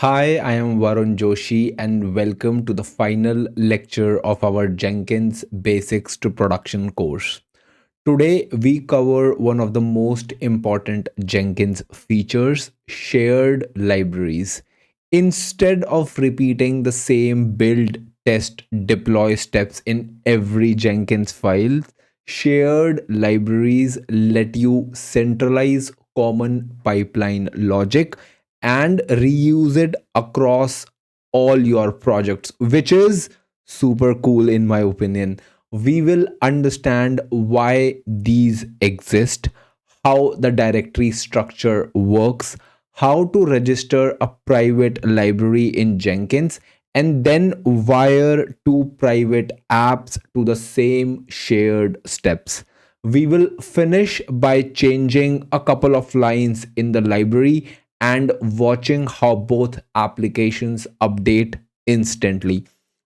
Hi, I am Varun Joshi, and welcome to the final lecture of our Jenkins Basics to Production course. Today, we cover one of the most important Jenkins features, shared libraries. Instead of repeating the same build, test, deploy steps in every Jenkins file, shared libraries let you centralize common pipeline logic and reuse it across all your projects, which is super cool in my opinion. We will understand why these exist, how the directory structure works, how to register a private library in Jenkins, and then wire two private apps to the same shared steps. We will finish by changing a couple of lines in the library and watching how both applications update instantly.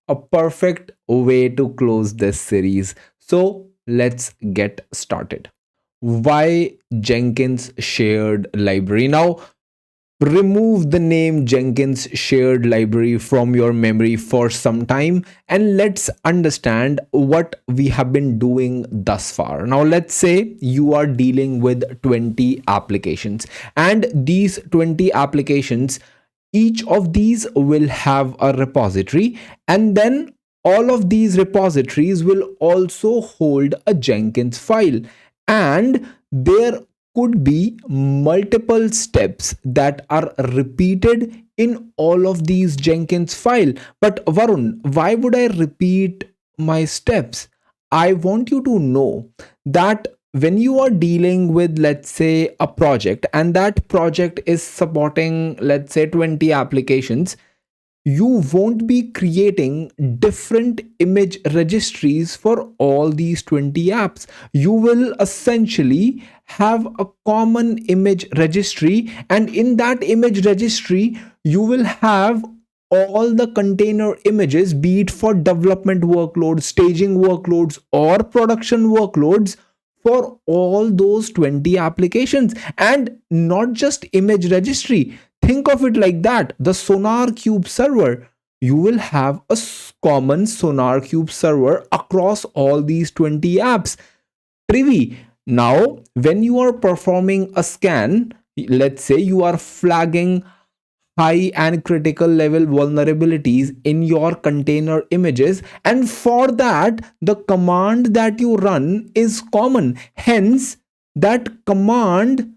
A perfect way to close this series. So let's get started. Why Jenkins Shared Library? Now, remove the name Jenkins Shared Library from your memory for some time and let's understand what we have been doing thus far. Now, let's say you are dealing with 20 applications, and these 20 applications, each of these will have a repository, and then all of these repositories will also hold a Jenkins file, and there could be multiple steps that are repeated in all of these Jenkins file. But Varun, why would I repeat my steps? I want you to know that when you are dealing with, let's say, a project, and that project is supporting, let's say, 20 applications, you won't be creating different image registries for all these 20 apps. You will essentially have a common image registry, and in that image registry you will have all the container images, be it for development workloads, staging workloads, or production workloads, for all those 20 applications. And not just image registry, think of it like that: the Sonar Cube server, you will have a common Sonar Cube server across all these 20 apps. Privy, now when you are performing a scan, let's say you are flagging high and critical level vulnerabilities in your container images, and for that the command that you run is common, hence that command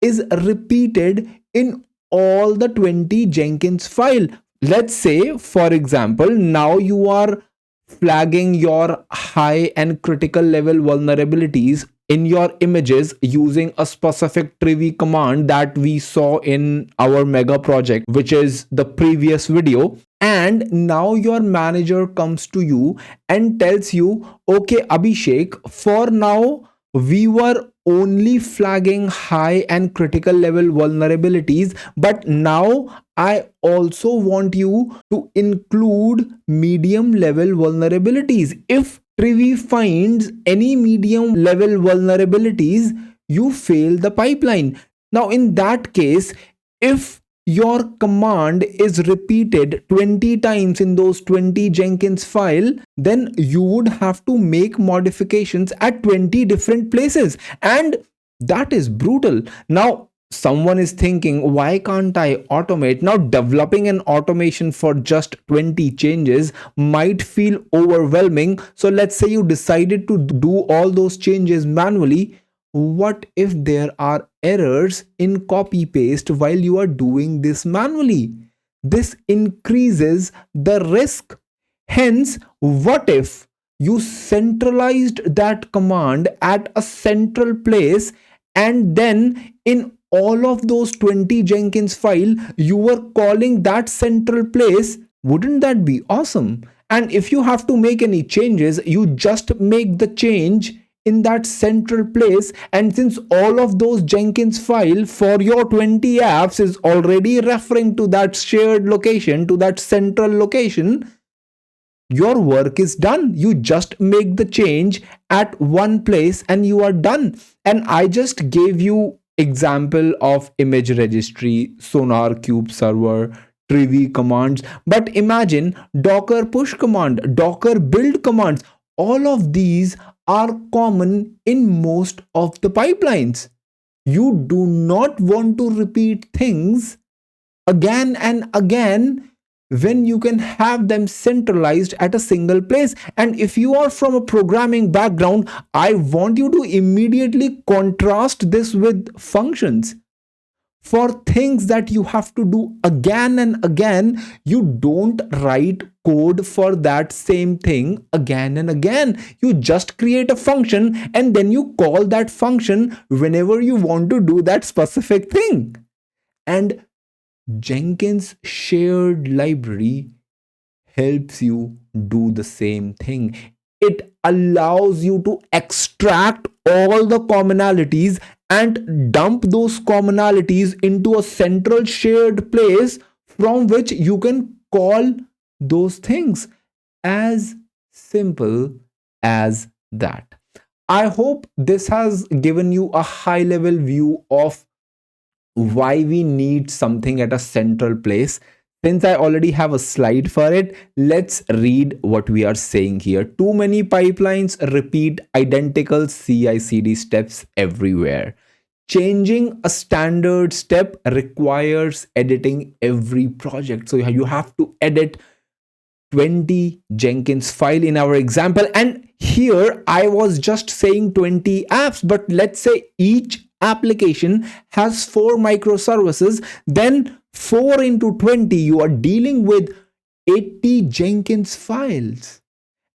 is repeated in all the 20 Jenkins file. Let's say, for example, now you are flagging your high and critical level vulnerabilities in your images using a specific trivy command that we saw in our mega project, which is the previous video. And now your manager comes to you and tells you, okay, Abhishek, for now we were only flagging high and critical level vulnerabilities, but now I also want you to include medium level vulnerabilities. If Privy finds any medium level vulnerabilities, you fail the pipeline. Now, in that case, if your command is repeated 20 times in those 20 Jenkins file, then you would have to make modifications at 20 different places, and that is brutal. Now someone is thinking, why can't I automate? Now developing an automation for just 20 changes might feel overwhelming, so let's say you decided to do all those changes manually. What if there are errors in copy paste while you are doing this manually? This increases the risk. Hence, what if you centralized that command at a central place, and then in all of those 20 Jenkins file you were calling that central place? Wouldn't that be awesome? And if you have to make any changes, you just make the change in that central place, and since all of those Jenkins file for your 20 apps is already referring to that shared location, to that central location, your work is done. You just make the change at one place and you are done. And I just gave you example of image registry, Sonar Cube server, trivy commands. But imagine Docker push command, Docker build commands. All of these are common in most of the pipelines. You do not want to repeat things again and again when you can have them centralized at a single place. And if you are from a programming background, I want you to immediately contrast this with functions. For things that you have to do again and again, you don't write code for that same thing again and again. You just create a function and then you call that function whenever you want to do that specific thing. And Jenkins Shared Library helps you do the same thing. It allows you to extract all the commonalities and dump those commonalities into a central shared place from which you can call those things. As simple as that. I hope this has given you a high level view of why we need something at a central place. Since I already have a slide for it, let's read what we are saying here. Too many pipelines repeat identical CI/CD steps everywhere. Changing a standard step requires editing every project. So you have to edit 20 Jenkins file in our example. And here I was just saying 20 apps, but let's say each application has 4 microservices, then 4 into 20, you are dealing with 80 Jenkins files.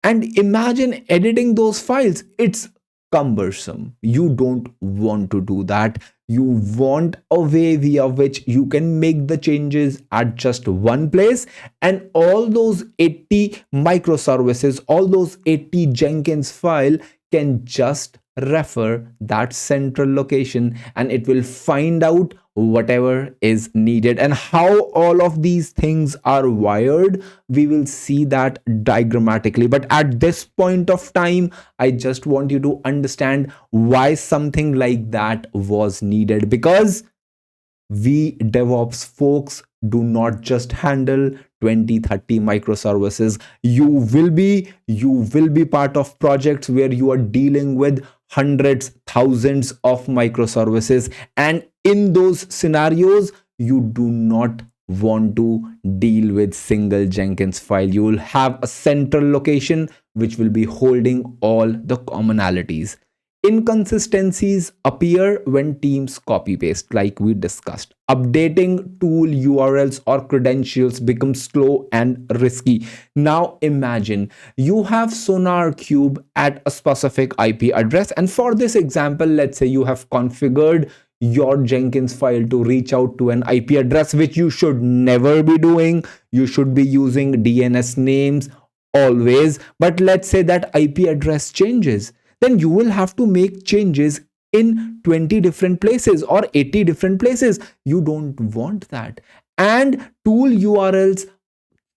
And imagine editing those files. It's cumbersome. You don't want to do that. You want a way via which you can make the changes at just one place, and all those 80 microservices, all those 80 Jenkins file can just refer that central location and it will find out whatever is needed. And how all of these things are wired, we will see that diagrammatically. But at this point of time, I just want you to understand why something like that was needed, because we DevOps folks do not just handle 20-30 microservices. You will be part of projects where you are dealing with hundreds, thousands of microservices, and in those scenarios you do not want to deal with single Jenkins file. You will have a central location which will be holding all the commonalities. Inconsistencies appear when teams copy paste, like we discussed. Updating tool URLs or credentials becomes slow and risky. Now imagine you have Sonar Cube at a specific IP address, and for this example, let's say you have configured your Jenkins file to reach out to an IP address, which you should never be doing. You should be using DNS names always. But let's say that IP address changes, then you will have to make changes in 20 different places or 80 different places. You don't want that. And tool URLs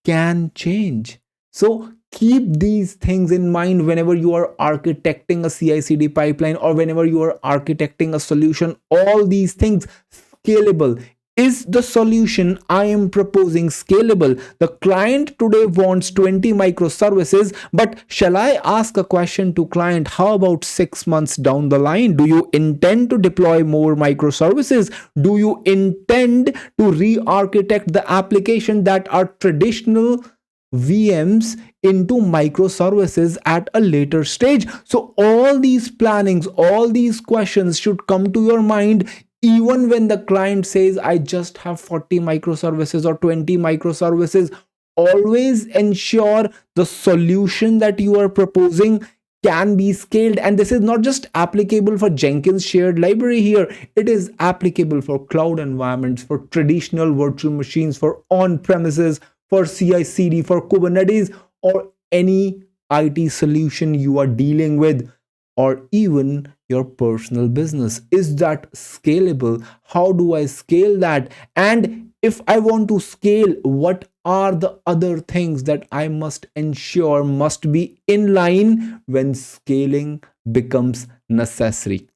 can change. So keep these things in mind whenever you are architecting a CI/CD pipeline or whenever you are architecting a solution. All these things scalable. Is the solution I am proposing scalable? The client today wants 20 microservices, but shall I ask a question to client? How about 6 months down the line? Do you intend to deploy more microservices? Do you intend to re-architect the application that are traditional VMs into microservices at a later stage? So all these plannings, all these questions should come to your mind even when the client says, I just have 40 microservices or 20 microservices. Always ensure the solution that you are proposing can be scaled. And this is not just applicable for Jenkins Shared Library here. It is applicable for cloud environments, for traditional virtual machines, for on-premises, for CI/CD, for Kubernetes, or any IT solution you are dealing with, or even your personal business. Is that scalable? How do I scale that? And if I want to scale, what are the other things that I must ensure must be in line when scaling becomes necessary?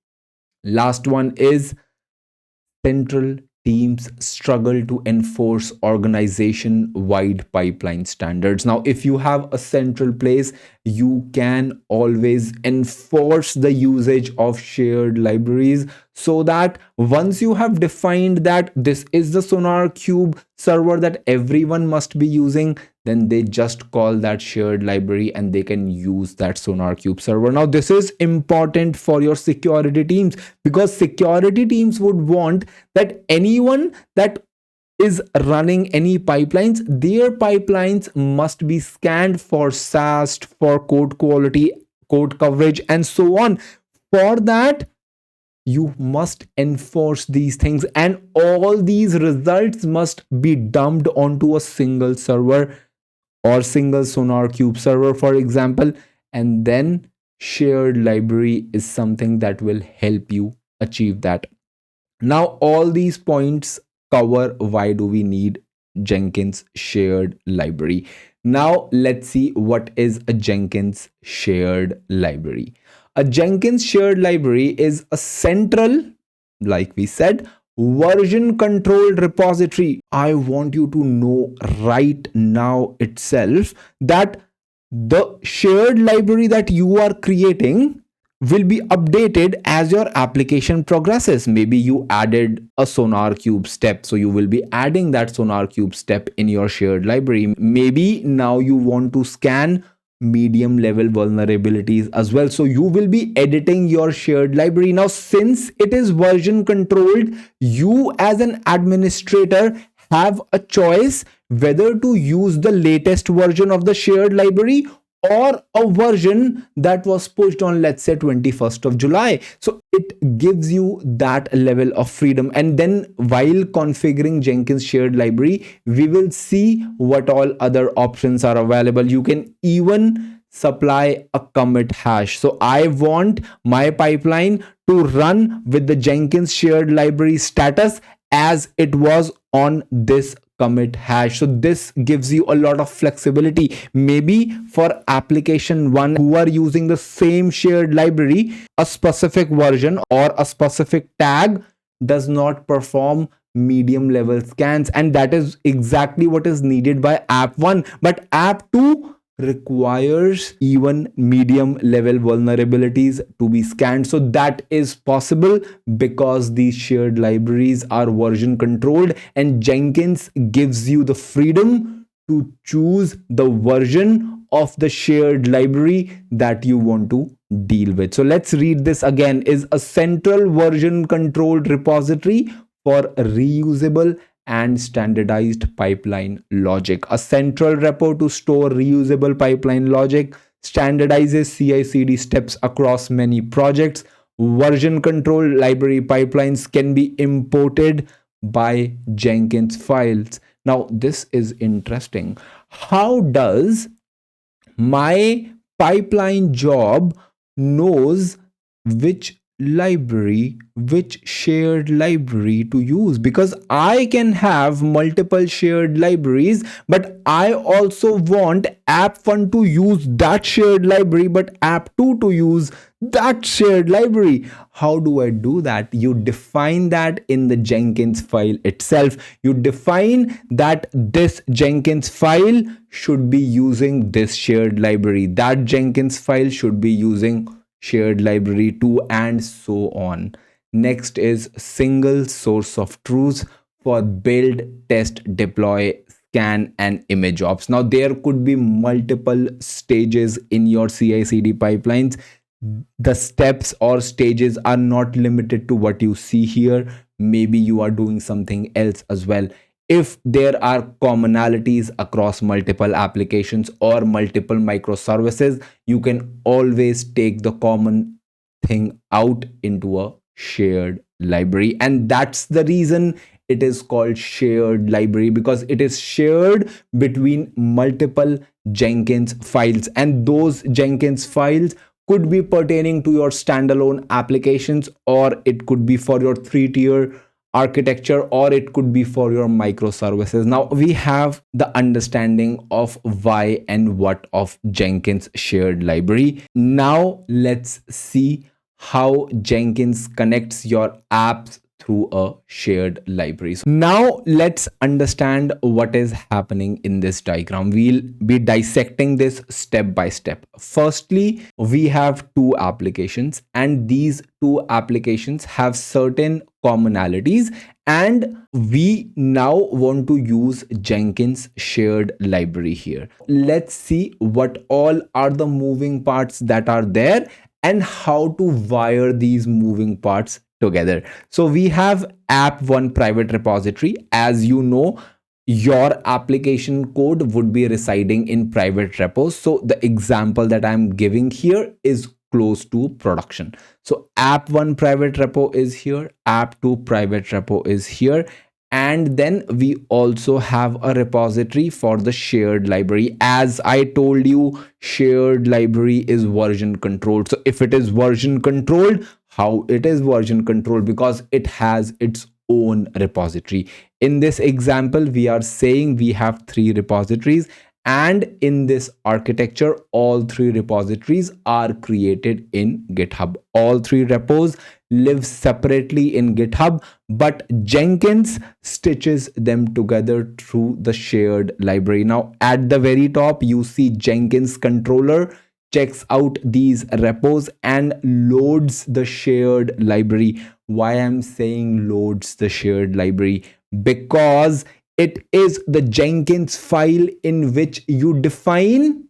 Last one is central teams struggle to enforce organization-wide pipeline standards. Now, if you have a central place, you can always enforce the usage of shared libraries, so that once you have defined that this is the SonarQube server that everyone must be using, then they just call that shared library and they can use that SonarQube server. Now, this is important for your security teams, because security teams would want that anyone that is running any pipelines, their pipelines must be scanned for SAST, for code quality, code coverage, and so on. For that, you must enforce these things, and all these results must be dumped onto a single server or single SonarQube server, for example. And then shared library is something that will help you achieve that. Now, all these points cover why do we need Jenkins shared library. Now, let's see what is a Jenkins shared library. A Jenkins shared library is a central, like we said, version controlled repository. I want you to know right now itself that the shared library that you are creating will be updated as your application progresses. Maybe you added a SonarQube step, so you will be adding that SonarQube step in your shared library. Maybe now you want to scan medium level vulnerabilities as well, so you will be editing your shared library. Now, since it is version controlled, you as an administrator have a choice whether to use the latest version of the shared library or a version that was pushed on, let's say, 21st of July. So it gives you that level of freedom. And then while configuring Jenkins shared library, we will see what all other options are available. You can even supply a commit hash. So I want my pipeline to run with the Jenkins shared library status as it was on this commit hash. So this gives you a lot of flexibility. Maybe for application one who are using the same shared library, a specific version or a specific tag does not perform medium level scans, and that is exactly what is needed by app 1. But app 2 requires even medium level vulnerabilities to be scanned. So that is possible because these shared libraries are version controlled, and Jenkins gives you the freedom to choose the version of the shared library that you want to deal with. So let's read this again. Is a central version controlled repository for reusable and standardized pipeline logic. A central repo to store reusable pipeline logic, standardizes CI/CD steps across many projects. Version control library pipelines can be imported by Jenkinsfiles. Now, this is interesting. How does my pipeline job knows which library, which shared library to use? Because I can have multiple shared libraries, but I also want app1 to use that shared library, but app2 to use that shared library. How do I do that? You define that in the Jenkins file itself. You define that this Jenkins file should be using this shared library, that Jenkins file should be using shared library 2, and so on. Next is single source of truth for build, test, deploy, scan, and image ops. Now, there could be multiple stages in your CI/CD pipelines. The steps or stages are not limited to what you see here. Maybe you are doing something else as well. If there are commonalities across multiple applications or multiple microservices, you can always take the common thing out into a shared library. And that's the reason it is called shared library, because it is shared between multiple Jenkins files, and those Jenkins files could be pertaining to your standalone applications, or it could be for your 3-tier architecture, or it could be for your microservices. Now we have the understanding of why and what of Jenkins shared library. Now let's see how Jenkins connects your apps through a shared library. So now let's understand what is happening in this diagram. We'll be dissecting this step by step. Firstly, we have two applications, and these two applications have certain commonalities, and we now want to use Jenkins Shared Library here. Let's see what all are the moving parts that are there and how to wire these moving parts together. So we have app1 private repository. As you know, your application code would be residing in private repos. So the example that I'm giving here is close to production. So app1 private repo is here, app2 private repo is here, and then we also have a repository for the shared library. As I told you, shared library is version controlled. So if it is version controlled, how it is version controlled? Because it has its own repository. In this example, we are saying we have 3 repositories, and in this architecture, all 3 repositories are created in GitHub. All 3 repos live separately in GitHub, but Jenkins stitches them together through the shared library. Now, at the very top, you see Jenkins controller checks out these repos and loads the shared library. Why I'm saying loads the shared library? Because it is the Jenkins file in which you define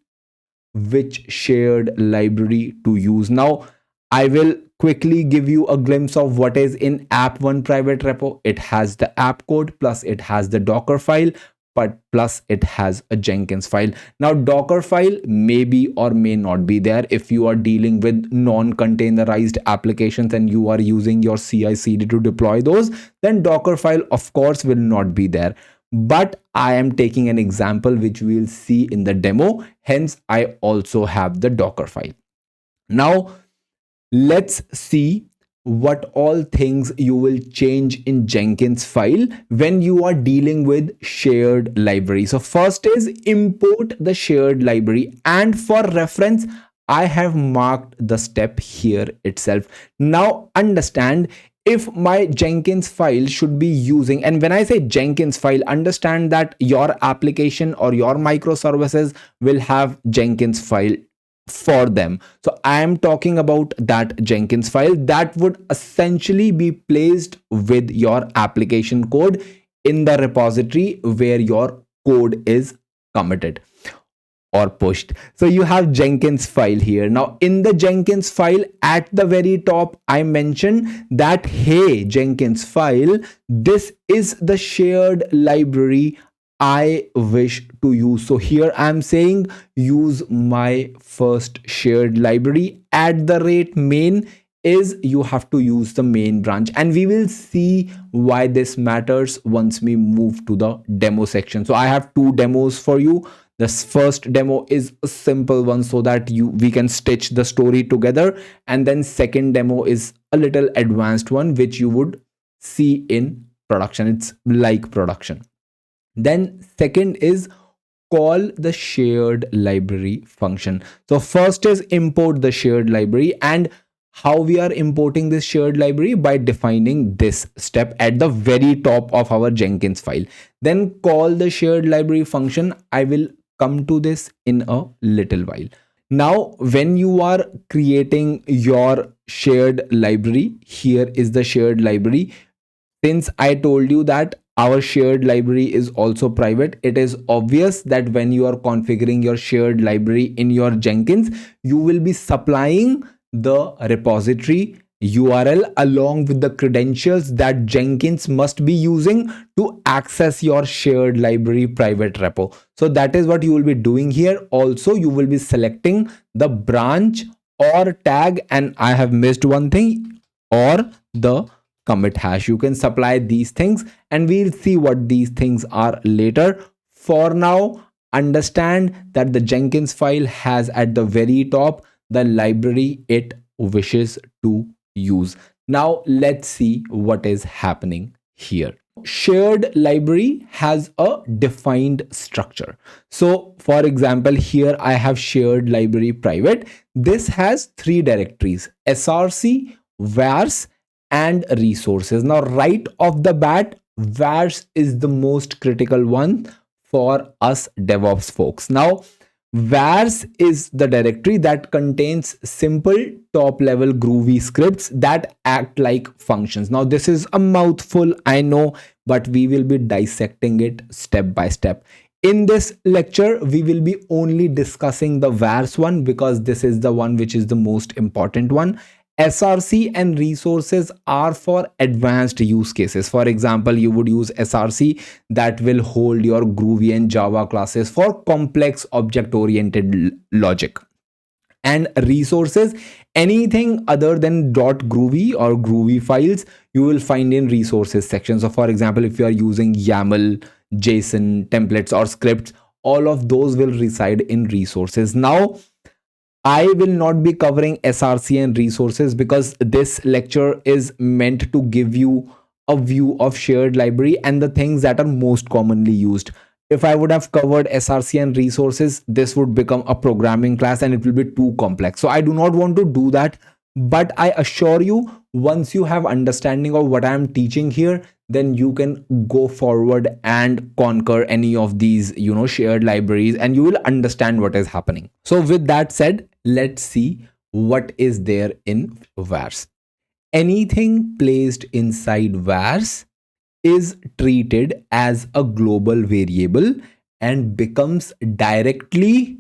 which shared library to use. Now, I will quickly give you a glimpse of what is in app1 private repo. It has the app code, plus it has the Dockerfile, but plus it has a Jenkins file. Now, Dockerfile may be or may not be there if you are dealing with non-containerized applications and you are using your CICD to deploy those, then Dockerfile of course will not be there. But I am taking an example which we will see in the demo. Hence, I also have the Dockerfile. Now, let's see what all things you will change in Jenkinsfile when you are dealing with shared library. So first is import the shared library, and for reference, I have marked the step here itself. Now understand, if my Jenkins file should be using, and when I say Jenkins file, understand that your application or your microservices will have Jenkins file for them. So I am talking about that Jenkins file that would essentially be placed with your application code in the repository where your code is committed or pushed. So you have Jenkins file here. Now in the Jenkins file at the very top, I mentioned that, hey, Jenkins file, this is the shared library I wish to use. So here I'm saying use my first shared library at the rate main is you have to use the main branch, and we will see why this matters once we move to the demo section. So I have 2 demos for you. This first demo is a simple one so that we can stitch the story together, and then second demo is a little advanced one which you would see in production. It's like production. Then second is call the shared library function. So first is import the shared library, and how we are importing this shared library? By defining this step at the very top of our Jenkins file. Then call the shared library function. I will come to this in a little while. Now, when you are creating your shared library, here is the shared library. Since I told you that our shared library is also private, it is obvious that when you are configuring your shared library in your Jenkins, you will be supplying the repository URL along with the credentials that Jenkins must be using to access your shared library private repo. So that is what you will be doing here. Also, you will be selecting the branch or tag, and I have missed one thing, or the commit hash. You can supply these things, and we'll see what these things are later. For now, understand that the Jenkins file has at the very top the library it wishes to use. Now let's see what is happening here. Shared library has a defined structure. So for example, here I have shared library private. This has 3 directories: src, vars, and resources. Now, right off the bat, vars is the most critical one for us DevOps folks. Now, vars is the directory that contains simple top level groovy scripts that act like functions. Now, this is a mouthful, I know, but we will be dissecting it step by step. In this lecture, we will be only discussing the vars one because this is the one which is the most important one. SRC and resources are for advanced use cases. For example, you would use SRC that will hold your Groovy and Java classes for complex object-oriented logic. And resources, anything other than .groovy or groovy files, you will find in resources section. So for example, if you are using YAML, JSON, templates or scripts, all of those will reside in resources. Now, I will not be covering SRC and resources because this lecture is meant to give you a view of shared library and the things that are most commonly used. If I would have covered SRC and resources, this would become a programming class and it will be too complex. So I do not want to do that. But I assure you, once you have understanding of what I am teaching here, then you can go forward and conquer any of these, shared libraries, and you will understand what is happening. So with that said, let's see what is there in vars. Anything placed inside vars is treated as a global variable and becomes directly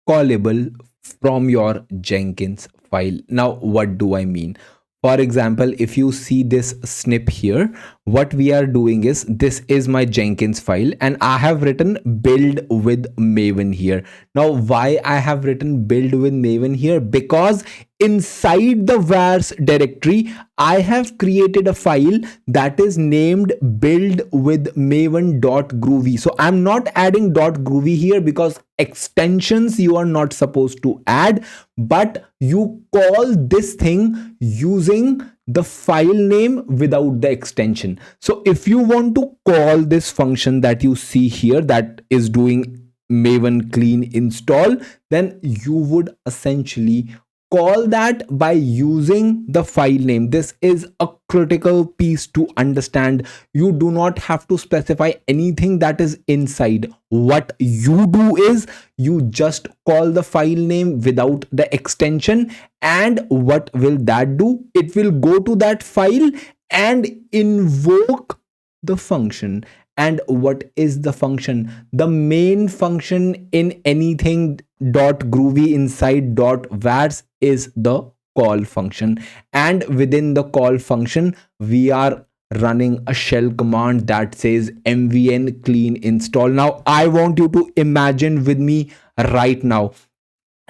callable from your Jenkins file. Now, what do I mean? For example, if you see this snip here, what we are doing is, this is my Jenkins file and I have written build with Maven here. Now, why I have written build with Maven here? Because inside the vars directory, I have created a file that is named build with maven.groovy. So I'm not adding .groovy here because extensions you are not supposed to add, but you call this thing using the file name without the extension. So if you want to call this function that you see here that is doing Maven clean install, then you would essentially call that by using the file name. This is a critical piece to understand. You do not have to specify anything that is inside. What you do is you just call the file name without the extension, and what will that do? It will go to that file and invoke the function. And what is the function? The main function in anything .groovy inside .vars is the call function, and within the call function we are running a shell command that says mvn clean install. Now I want you to imagine with me right now,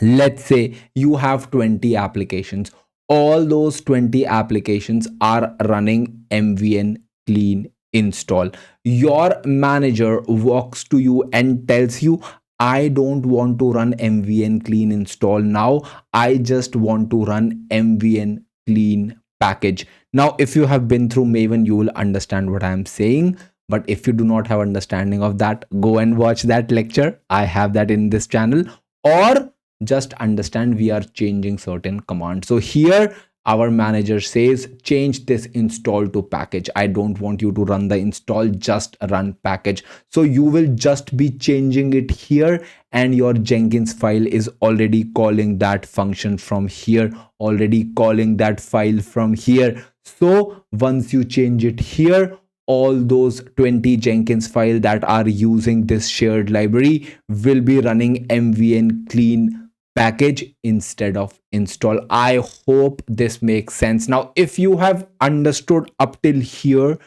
let's say you have 20 applications. All those 20 applications are running mvn clean install. Your manager walks to you and tells you, I don't want to run mvn clean install now, I just want to run mvn clean package. Now if you have been through Maven, you will understand what I am saying, but if you do not have understanding of that, go and watch that lecture. I have that in this channel. Or just understand we are changing certain commands. So here our manager says change this install to package. I don't want you to run the install, just run package. So you will just be changing it here, and your Jenkins file is already calling that function from here, already calling that file from here. So once you change it here, all those 20 Jenkins files that are using this shared library will be running mvn clean package instead of install. I hope this makes sense. Now, if you have understood up till here,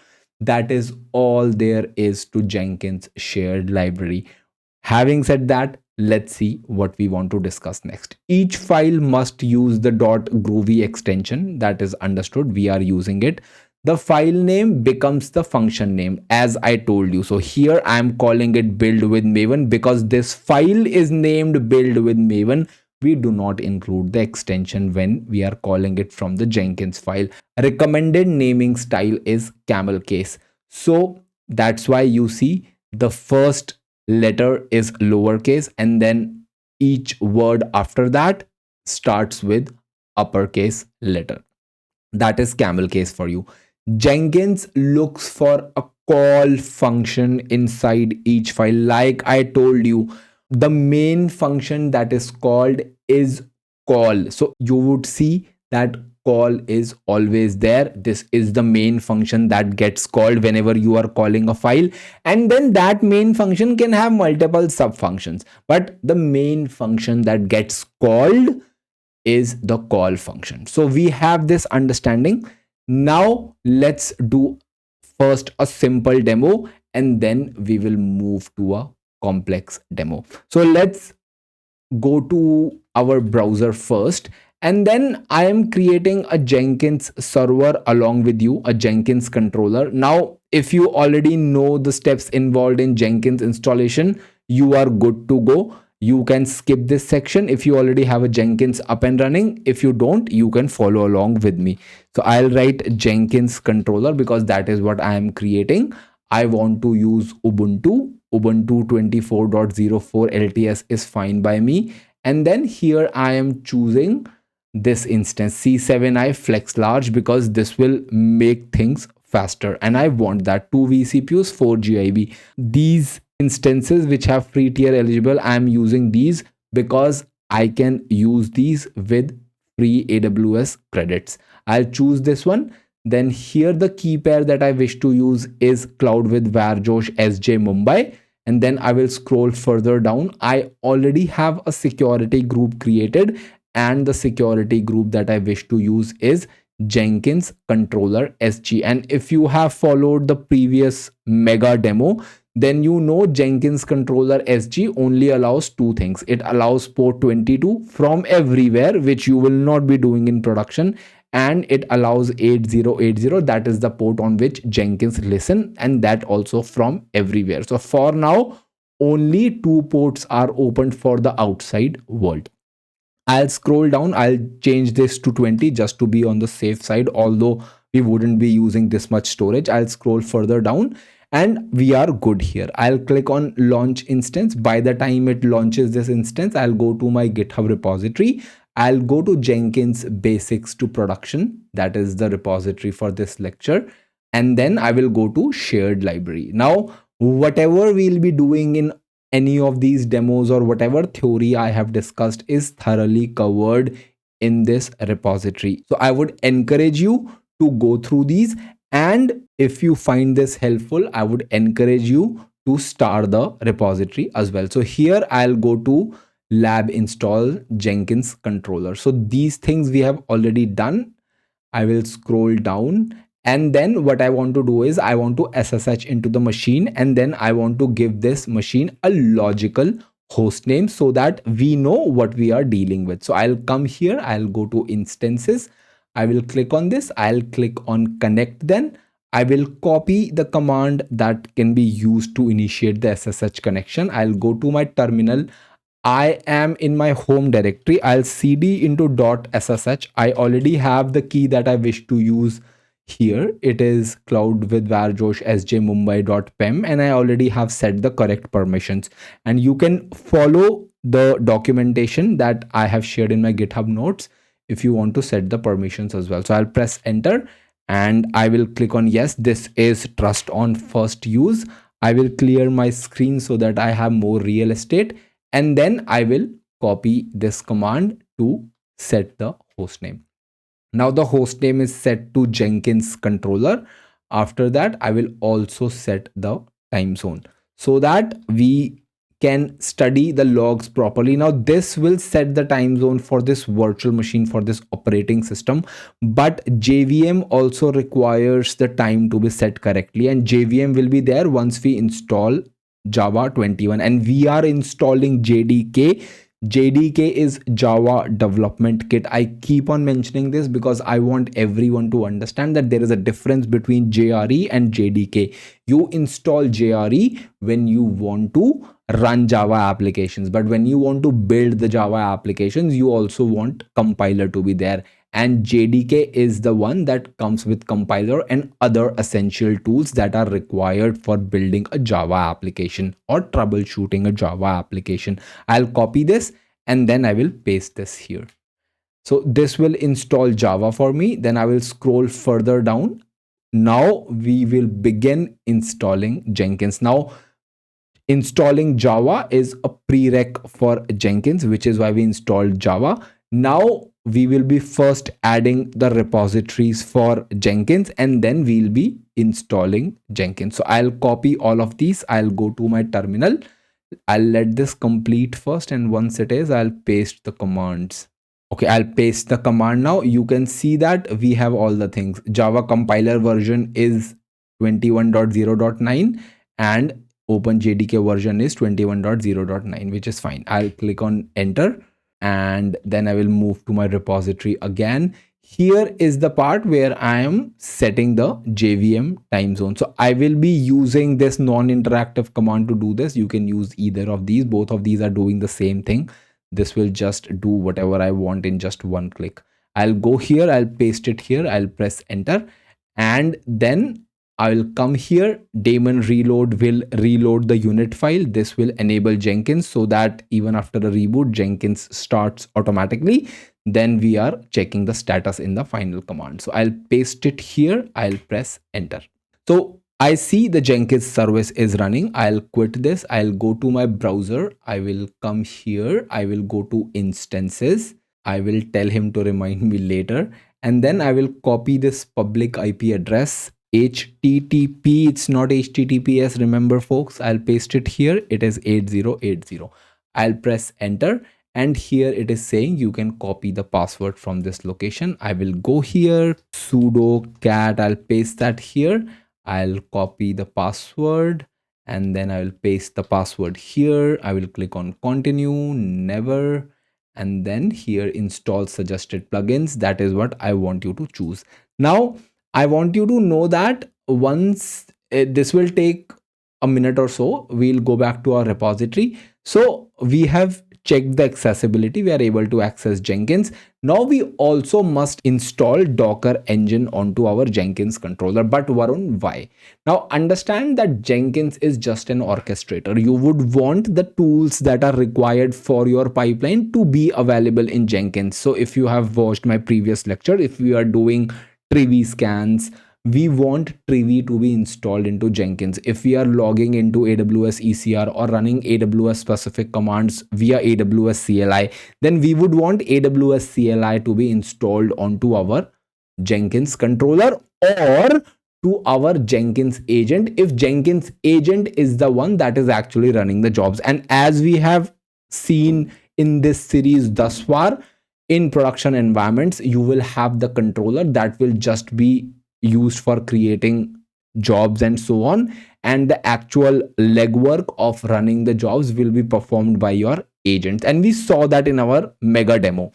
that is all there is to Jenkins shared library. Having said that, let's see what we want to discuss next. Each file must use the .groovy extension. That is understood. We are using it. The file name becomes the function name, as I told you. So here I am calling it build with Maven because this file is named build with Maven. We do not include the extension when we are calling it from the Jenkins file. Recommended naming style is camel case. So that's why you see the first letter is lowercase and then each word after that starts with uppercase letter. That is camel case for you. Jenkins looks for a call function inside each file. Like I told you, the main function that is called is call. So you would see that call is always there. This is the main function that gets called whenever you are calling a file. And then that main function can have multiple sub functions. But the main function that gets called is the call function. So we have this understanding. Now let's do first a simple demo, and then we will move to a complex demo. So let's go to our browser first, and then I am creating a Jenkins server along with you, a Jenkins controller. Now if you already know the steps involved in Jenkins installation, you are good to go. You can skip this section if you already have a Jenkins up and running. If you don't, you can follow along with me. So I'll write Jenkins controller because that is what I am creating. I want to use Ubuntu 24.04 LTS is fine by me. And then here I am choosing this instance C7i flex large because this will make things faster, and I want that 2 vCPUs 4 GIB. These instances which have free tier eligible, I am using these because I can use these with free AWS credits. I'll choose this one. Then here the key pair that I wish to use is cloud with Varjosh SJ Mumbai. And then I will scroll further down. I already have a security group created, and the security group that I wish to use is Jenkins controller SG. And if you have followed the previous mega demo, then you know Jenkins controller SG only allows two things. It allows port 22 from everywhere, which you will not be doing in production, and it allows 8080, that is the port on which Jenkins listen, and that also from everywhere. So for now only two ports are opened for the outside world. I'll scroll down. I'll change this to 20 just to be on the safe side, although we wouldn't be using this much storage. I'll scroll further down and we are good here. I'll click on launch instance. By the time it launches this instance, I'll go to my GitHub repository. I'll go to Jenkins basics to production. That is the repository for this lecture. And then I will go to shared library. Now, whatever we'll be doing in any of these demos or whatever theory I have discussed is thoroughly covered in this repository. So I would encourage you to go through these. And if you find this helpful, I would encourage you to start the repository as well. So here I'll go to lab install Jenkins controller. So these things we have already done. I will scroll down, and then what I want to do is I want to SSH into the machine, and then I want to give this machine a logical host name so that we know what we are dealing with. So I'll come here, I'll go to instances, I will click on this, I'll click on connect. Then I will copy the command that can be used to initiate the SSH connection. I'll go to my terminal. I am in my home directory. I'll cd into .ssh. I already have the key that I wish to use here. It is cloud with Varjosh SJ Mumbai.pem, and I already have set the correct permissions. And you can follow the documentation that I have shared in my GitHub notes if you want to set the permissions as well. So I'll press enter and I will click on yes. This is trust on first use. I will clear my screen so that I have more real estate. And then I will copy this command to set the host name. Now the host name is set to Jenkins controller. After that, I will also set the time zone so that we can study the logs properly. Now this will set the time zone for this virtual machine, for this operating system, but JVM also requires the time to be set correctly, and JVM will be there once we install Java 21, and we are installing JDK. JDK is Java Development Kit. I keep on mentioning this because I want everyone to understand that there is a difference between JRE and JDK. You install JRE when you want to run Java applications, but when you want to build the Java applications, you also want compiler to be there. And JDK is the one that comes with compiler and other essential tools that are required for building a Java application or troubleshooting a Java application. I'll copy this and then I will paste this here. So this will install Java for me. Then I will scroll further down. Now we will begin installing Jenkins. Now installing Java is a prereq for Jenkins, which is why we installed Java. Now we will be first adding the repositories for Jenkins, and then we'll be installing Jenkins. So I'll copy all of these. I'll go to my terminal. I'll let this complete first, and once it is, I'll paste the commands. Okay, I'll paste the command now. You can see that we have all the things. Java compiler version is 21.0.9 and OpenJDK version is 21.0.9, which is fine. I'll click on enter and then I will move to my repository again. Here is the part where I am setting the JVM time zone. So I will be using this non-interactive command to do this. You can use either of these. Both of these are doing the same thing. This will just do whatever I want in just one click. I'll go here, I'll paste it here, I'll press enter, and then I will come here. Daemon reload will reload the unit file. This will enable Jenkins so that even after a reboot, Jenkins starts automatically. Then we are checking the status in the final command. So I'll paste it here. I'll press enter. So I see the Jenkins service is running. I'll quit this. I'll go to my browser. I will come here. I will go to instances. I will tell him to remind me later. And then I will copy this public IP address. HTTP, it's not HTTPS. Remember folks, I'll paste it here. It is 8080. I'll press enter. And here it is saying you can copy the password from this location. I will go here, sudo cat, I'll paste that here. I'll copy the password and then I will paste the password here. I will click on continue, never, and then here install suggested plugins. That is what I want you to choose. Now, I want you to know that once this will take a minute or so, we'll go back to our repository. So we have checked the accessibility. We are able to access Jenkins. Now we also must install Docker engine onto our Jenkins controller. But Varun, why? Now understand that Jenkins is just an orchestrator. You would want the tools that are required for your pipeline to be available in Jenkins. So if you have watched my previous lecture, if we are doing Trivy scans, we want Trivy to be installed into Jenkins. If we are logging into AWS ECR or running AWS specific commands via AWS CLI, then we would want AWS CLI to be installed onto our Jenkins controller or to our Jenkins agent if Jenkins agent is the one that is actually running the jobs. And as we have seen in this series thus far, in production environments, you will have the controller that will just be used for creating jobs and so on, and the actual legwork of running the jobs will be performed by your agents. And we saw that in our mega demo.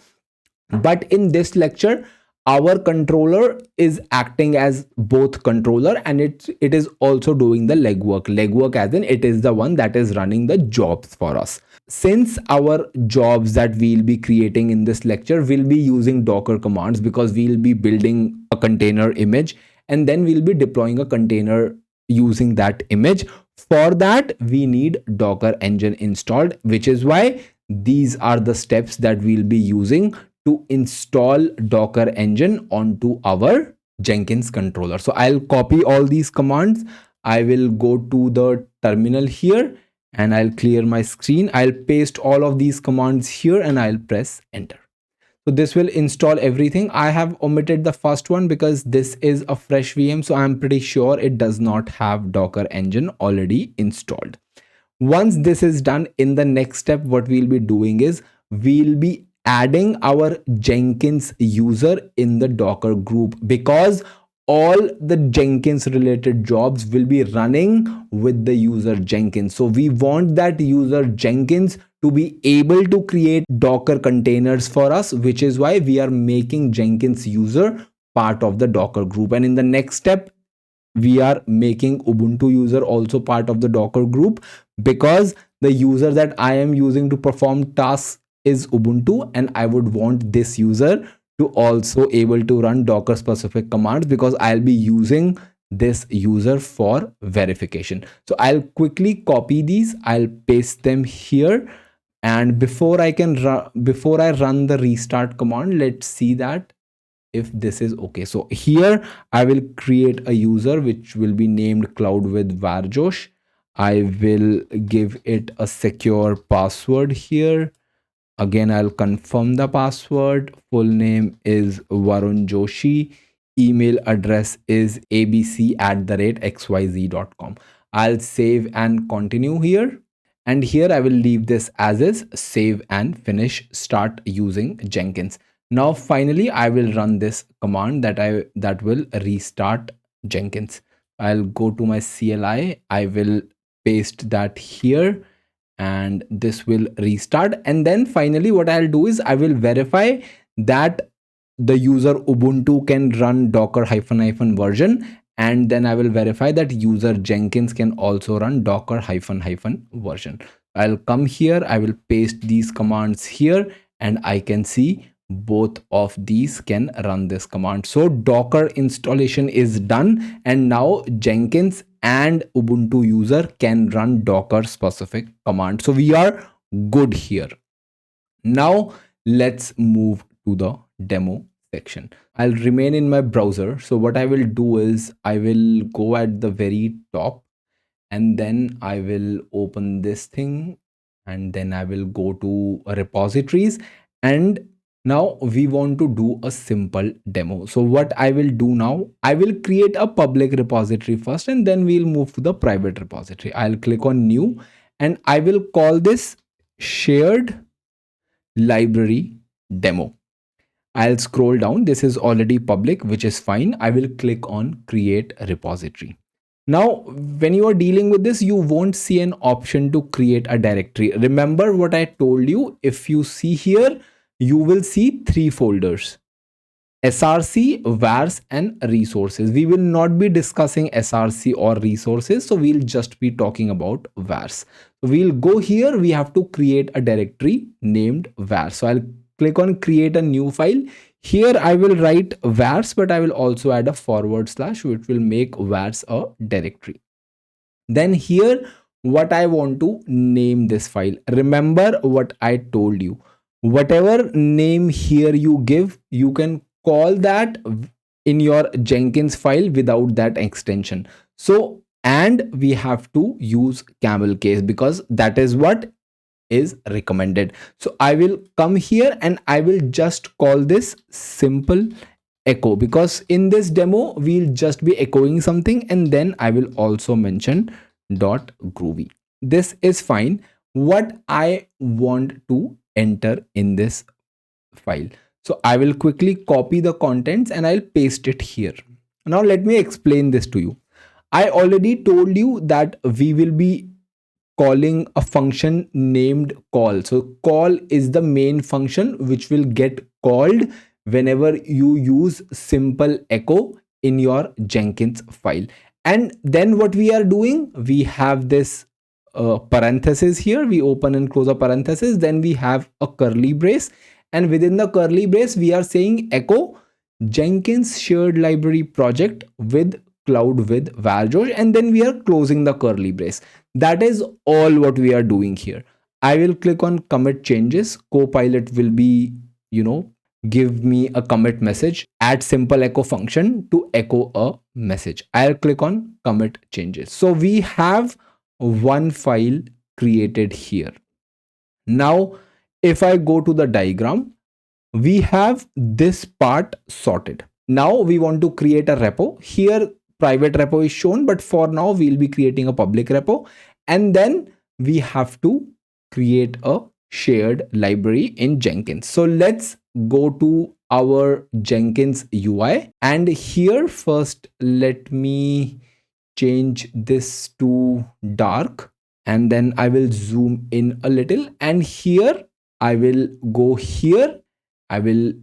But in this lecture, our controller is acting as both controller and it is also doing the legwork as in it is the one that is running the jobs for us. Since our jobs that we'll be creating in this lecture will be using Docker commands, because we'll be building a container image and then we'll be deploying a container using that image. For that, we need Docker engine installed, which is why these are the steps that we'll be using to install Docker engine onto our Jenkins controller. So I'll copy all these commands. I will go to the terminal here and I'll clear my screen. I'll paste all of these commands here and I'll press enter. So this will install everything. I have omitted the first one because this is a fresh VM. So I'm pretty sure it does not have Docker engine already installed. Once this is done, in the next step, what we'll be doing is we'll be adding our Jenkins user in the Docker group, because all the Jenkins related jobs will be running with the user Jenkins. So we want that user Jenkins to be able to create Docker containers for us, which is why we are making Jenkins user part of the Docker group. And in the next step, we are making Ubuntu user also part of the Docker group, because the user that I am using to perform tasks is Ubuntu, and I would want this user to also able to run Docker specific commands, because I'll be using this user for verification. So I'll quickly copy these, I'll paste them here, And before I run the restart command, let's see that if this is okay. So here I will create a user which will be named cloud with varjosh. I will give it a secure password here. Again, I'll confirm the password. Full name is Varun Joshi. Email address is abc@xyz.com. I'll save and continue here. And here I will leave this as is, save and finish, start using Jenkins. Now finally I will run this command that will restart Jenkins. I'll go to my CLI. I will paste that here and this will restart. And then finally what I'll do is I will verify that the user Ubuntu can run docker hyphen hyphen version, and then I will verify that user Jenkins can also run docker hyphen hyphen version. I'll come here, I will paste these commands here, and I can see both of these can run this command. So docker installation is done, and now Jenkins and Ubuntu user can run docker specific command. So we are good here. Now let's move to the demo section. I'll remain in my browser. So what I will do is I will go at the very top, and then I will open this thing, and then I will go to repositories. And now we want to do a simple demo. So what I will do now, I will create a public repository first, and then we'll move to the private repository. I'll click on new, and I will call this shared library demo. I'll scroll down. This is already public, which is fine. I will click on create repository. Now, when you are dealing with this, you won't see an option to create a directory. Remember what I told you. If you see here, you will see 3 folders: SRC, vars, and resources. We will not be discussing SRC or resources, so we'll just be talking about vars. We'll go here. We have to create a directory named vars. So I'll click on create a new file. Here I will write vars, but I will also add a forward slash, which will make vars a directory. Then here, what I want to name this file. Remember what I told you. Whatever name here you give, you can call that in your Jenkins file without that extension. So, and we have to use camel case because that is what is recommended. So I will come here and I will just call this simple echo, because in this demo we'll just be echoing something, and then I will also mention .groovy. This is fine. What I want to enter in this file, so I will quickly copy the contents and I'll paste it here. Now let me explain this to you. I already told you that we will be calling a function named call. So call is the main function which will get called whenever you use simple echo in your Jenkins file. And then what we are doing, we have this parenthesis here. We open and close a parenthesis. Then we have a curly brace. And within the curly brace, we are saying echo Jenkins Shared Library project with cloud with varjosh, and then we are closing the curly brace. That is all what we are doing here. I will click on commit changes. Copilot will be, give me a commit message. Add simple echo function to echo a message. I'll click on commit changes. So we have one file created here. Now, if I go to the diagram, we have this part sorted. Now we want to create a repo. Here private repo is shown, but for now we'll be creating a public repo, and then we have to create a shared library in Jenkins. So let's go to our Jenkins UI, and here first let me change this to dark, and then I will zoom in a little, and here I will go here. I will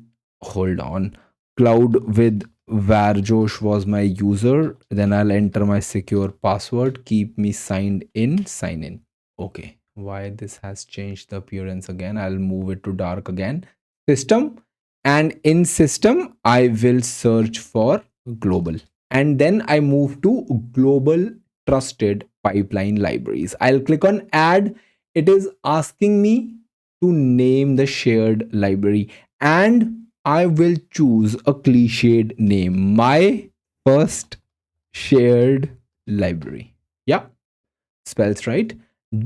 hold on. Cloud with varjosh was my user. Then I'll enter my secure password. Keep me signed in. Sign in. Okay. Why this has changed the appearance again? I'll move it to dark again. System, and in system I will search for global, and then I move to global trusted pipeline libraries. I'll click on add. It is asking me to name the shared library, and I will choose a cliched name, my first shared library. Yeah, spells right.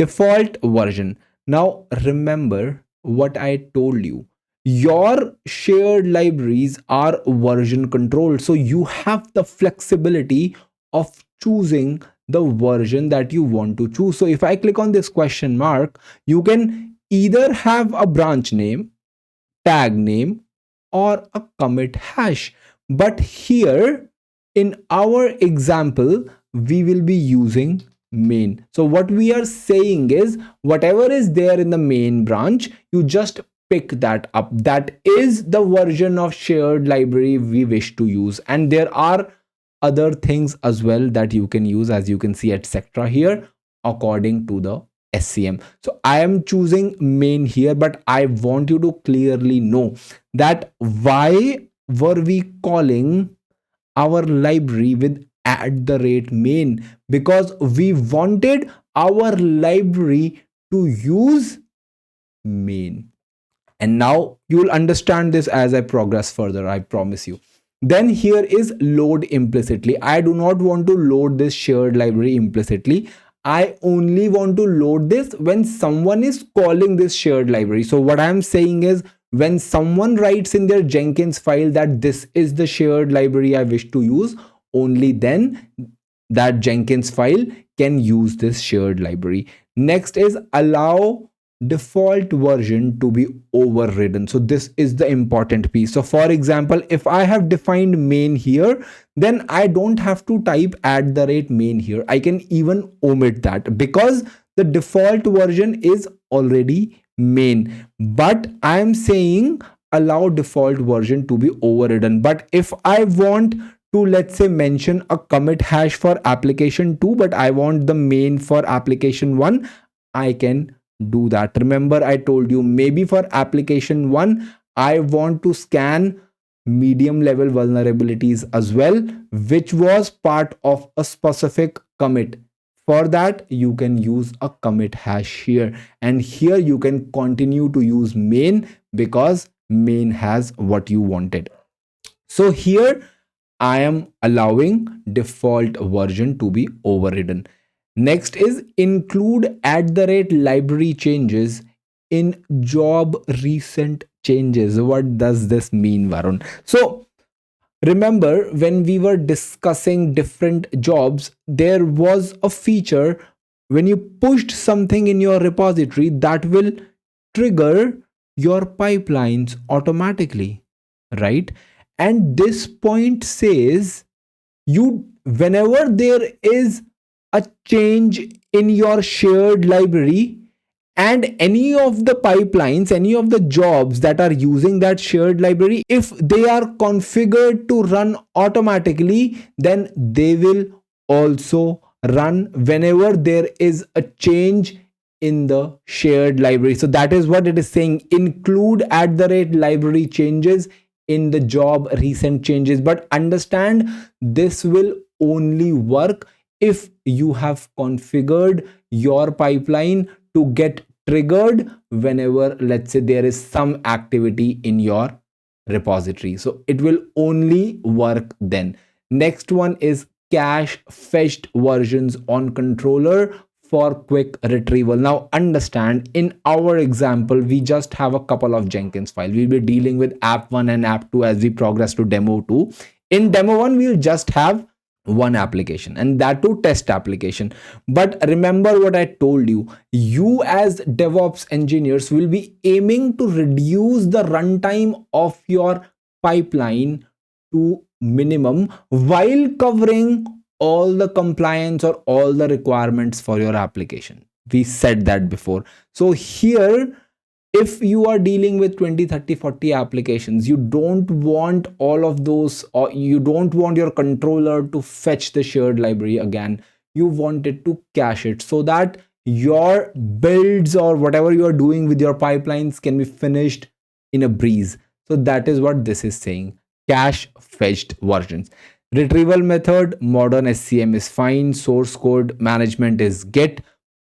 Default version. Now remember what I told you. Your shared libraries are version controlled, so you have the flexibility of choosing the version that you want to choose. So if I click on this question mark, you can either have a branch name, tag name, or a commit hash. But here in our example, we will be using main. So what we are saying is whatever is there in the main branch, you just pick that up. That is the version of shared library we wish to use. And there are other things as well that you can use, as you can see, etc. here according to the SCM. So I am choosing main here, but I want you to clearly know that why were we calling our library with @main, because we wanted our library to use main. And now you will understand this as I progress further, I promise you. Then here is load implicitly. I do not want to load this shared library implicitly. I only want to load this when someone is calling this shared library. So what I'm saying is, when someone writes in their Jenkins file that this is the shared library I wish to use, only then that Jenkins file can use this shared library. Next is allow default version to be overridden. So this is the important piece. So for example, if I have defined main here, then I don't have to type @main here. I can even omit that because the default version is already main. But I am saying allow default version to be overridden. But if I want to, let's say, mention a commit hash for application 2, but I want the main for application 1, I can do that. Remember, I told you maybe for application 1, I want to scan medium level vulnerabilities as well, which was part of a specific commit. For that, you can use a commit hash here, and here you can continue to use main because main has what you wanted. So here I am allowing default version to be overridden. Next is include @library changes in job recent changes. What does this mean, Varun? So remember, when we were discussing different jobs, there was a feature when you pushed something in your repository that will trigger your pipelines automatically, right? And this point says you, whenever there is a change in your shared library and any of the pipelines, any of the jobs that are using that shared library, if they are configured to run automatically, then they will also run whenever there is a change in the shared library. So that is what it is saying, include @library changes in the job recent changes. But understand, this will only work if you have configured your pipeline to get triggered whenever, let's say, there is some activity in your repository. So it will only work then. Next one is cache fetched versions on controller for quick retrieval. Now understand, in our example, we just have a couple of Jenkins files. We'll be dealing with app 1 and app 2 as we progress to demo 2. In demo 1, we'll just have one application, and that too test application. But remember what I told you, you as DevOps engineers will be aiming to reduce the runtime of your pipeline to minimum while covering all the compliance or all the requirements for your application. We said that before. So here, if you are dealing with 20, 30, 40 applications, you don't want all of those, or you don't want your controller to fetch the shared library again. You want it to cache it so that your builds or whatever you are doing with your pipelines can be finished in a breeze. So that is what this is saying, cache fetched versions. Retrieval method, modern SCM is fine. Source code management is Git.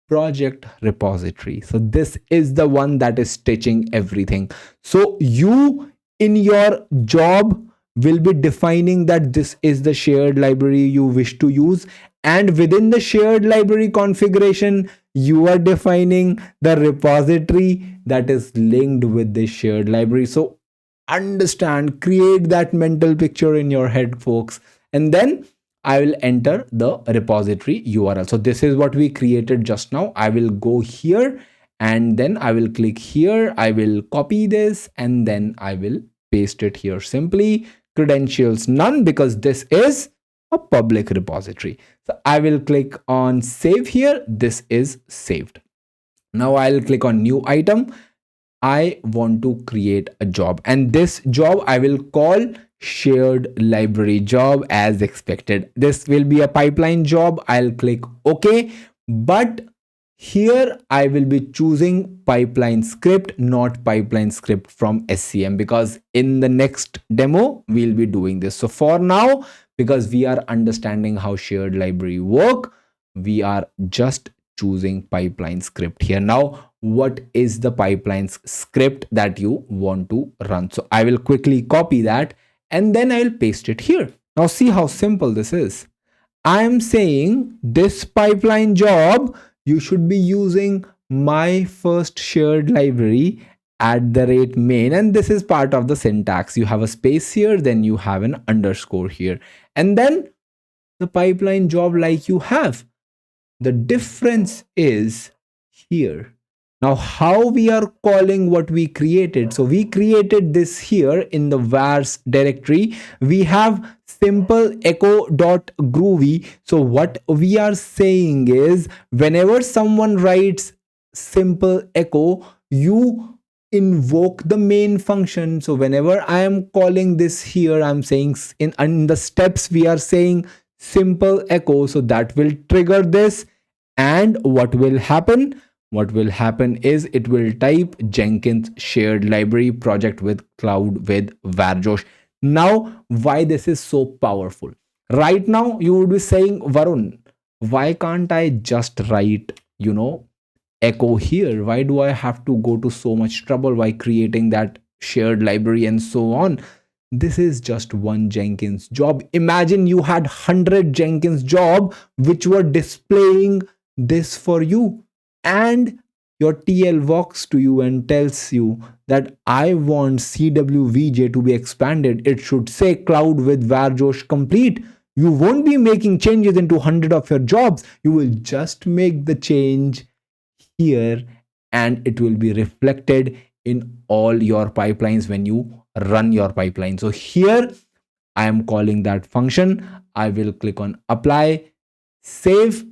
project repository. So this is the one that is stitching everything. So you in your job will be defining that this is the shared library you wish to use, and within the shared library configuration you are defining the repository that is linked with this shared library. So understand, create that mental picture in your head, folks, and then I will enter the repository URL. So this is what we created just now. I will go here and then I will click here. I will copy this and then I will paste it here simply. Credentials none, because this is a public repository. So I will click on save here. This is saved. Now I'll click on new item. I want to create a job, and this job I will call shared library job as expected. This will be a pipeline job. I'll click OK, but here I will be choosing pipeline script, not pipeline script from SCM, because in the next demo we'll be doing this. So for now, because we are understanding how shared library work, we are just choosing pipeline script here. Now what is the pipeline script that you want to run? So I will quickly copy that and then I will paste it here. Now see how simple this is. I am saying this pipeline job, you should be using my first shared library @main, and this is part of the syntax. You have a space here, then you have an underscore here, and then the pipeline job like you have. The difference is here. Now how we are calling what we created? So we created this here in the vars directory. We have simple echo.groovy. So what we are saying is, whenever someone writes simple echo, you invoke the main function. So whenever I am calling this here, I'm saying in the steps we are saying simple echo, so that will trigger this. And what will happen? What will happen is it will type Jenkins shared library project with cloud with varjosh. Now why this is so powerful? Right now you would be saying, Varun, why can't I just write echo here? Why do I have to go to so much trouble by creating that shared library and so on? This is just one Jenkins job. Imagine you had 100 Jenkins job which were displaying this for you, and your TL walks to you and tells you that I want CWVJ to be expanded. It should say cloud with varjosh complete. You won't be making changes into 100 of your jobs. You will just make the change here and it will be reflected in all your pipelines when you run your pipeline. So here I am calling that function. I will click on apply, save,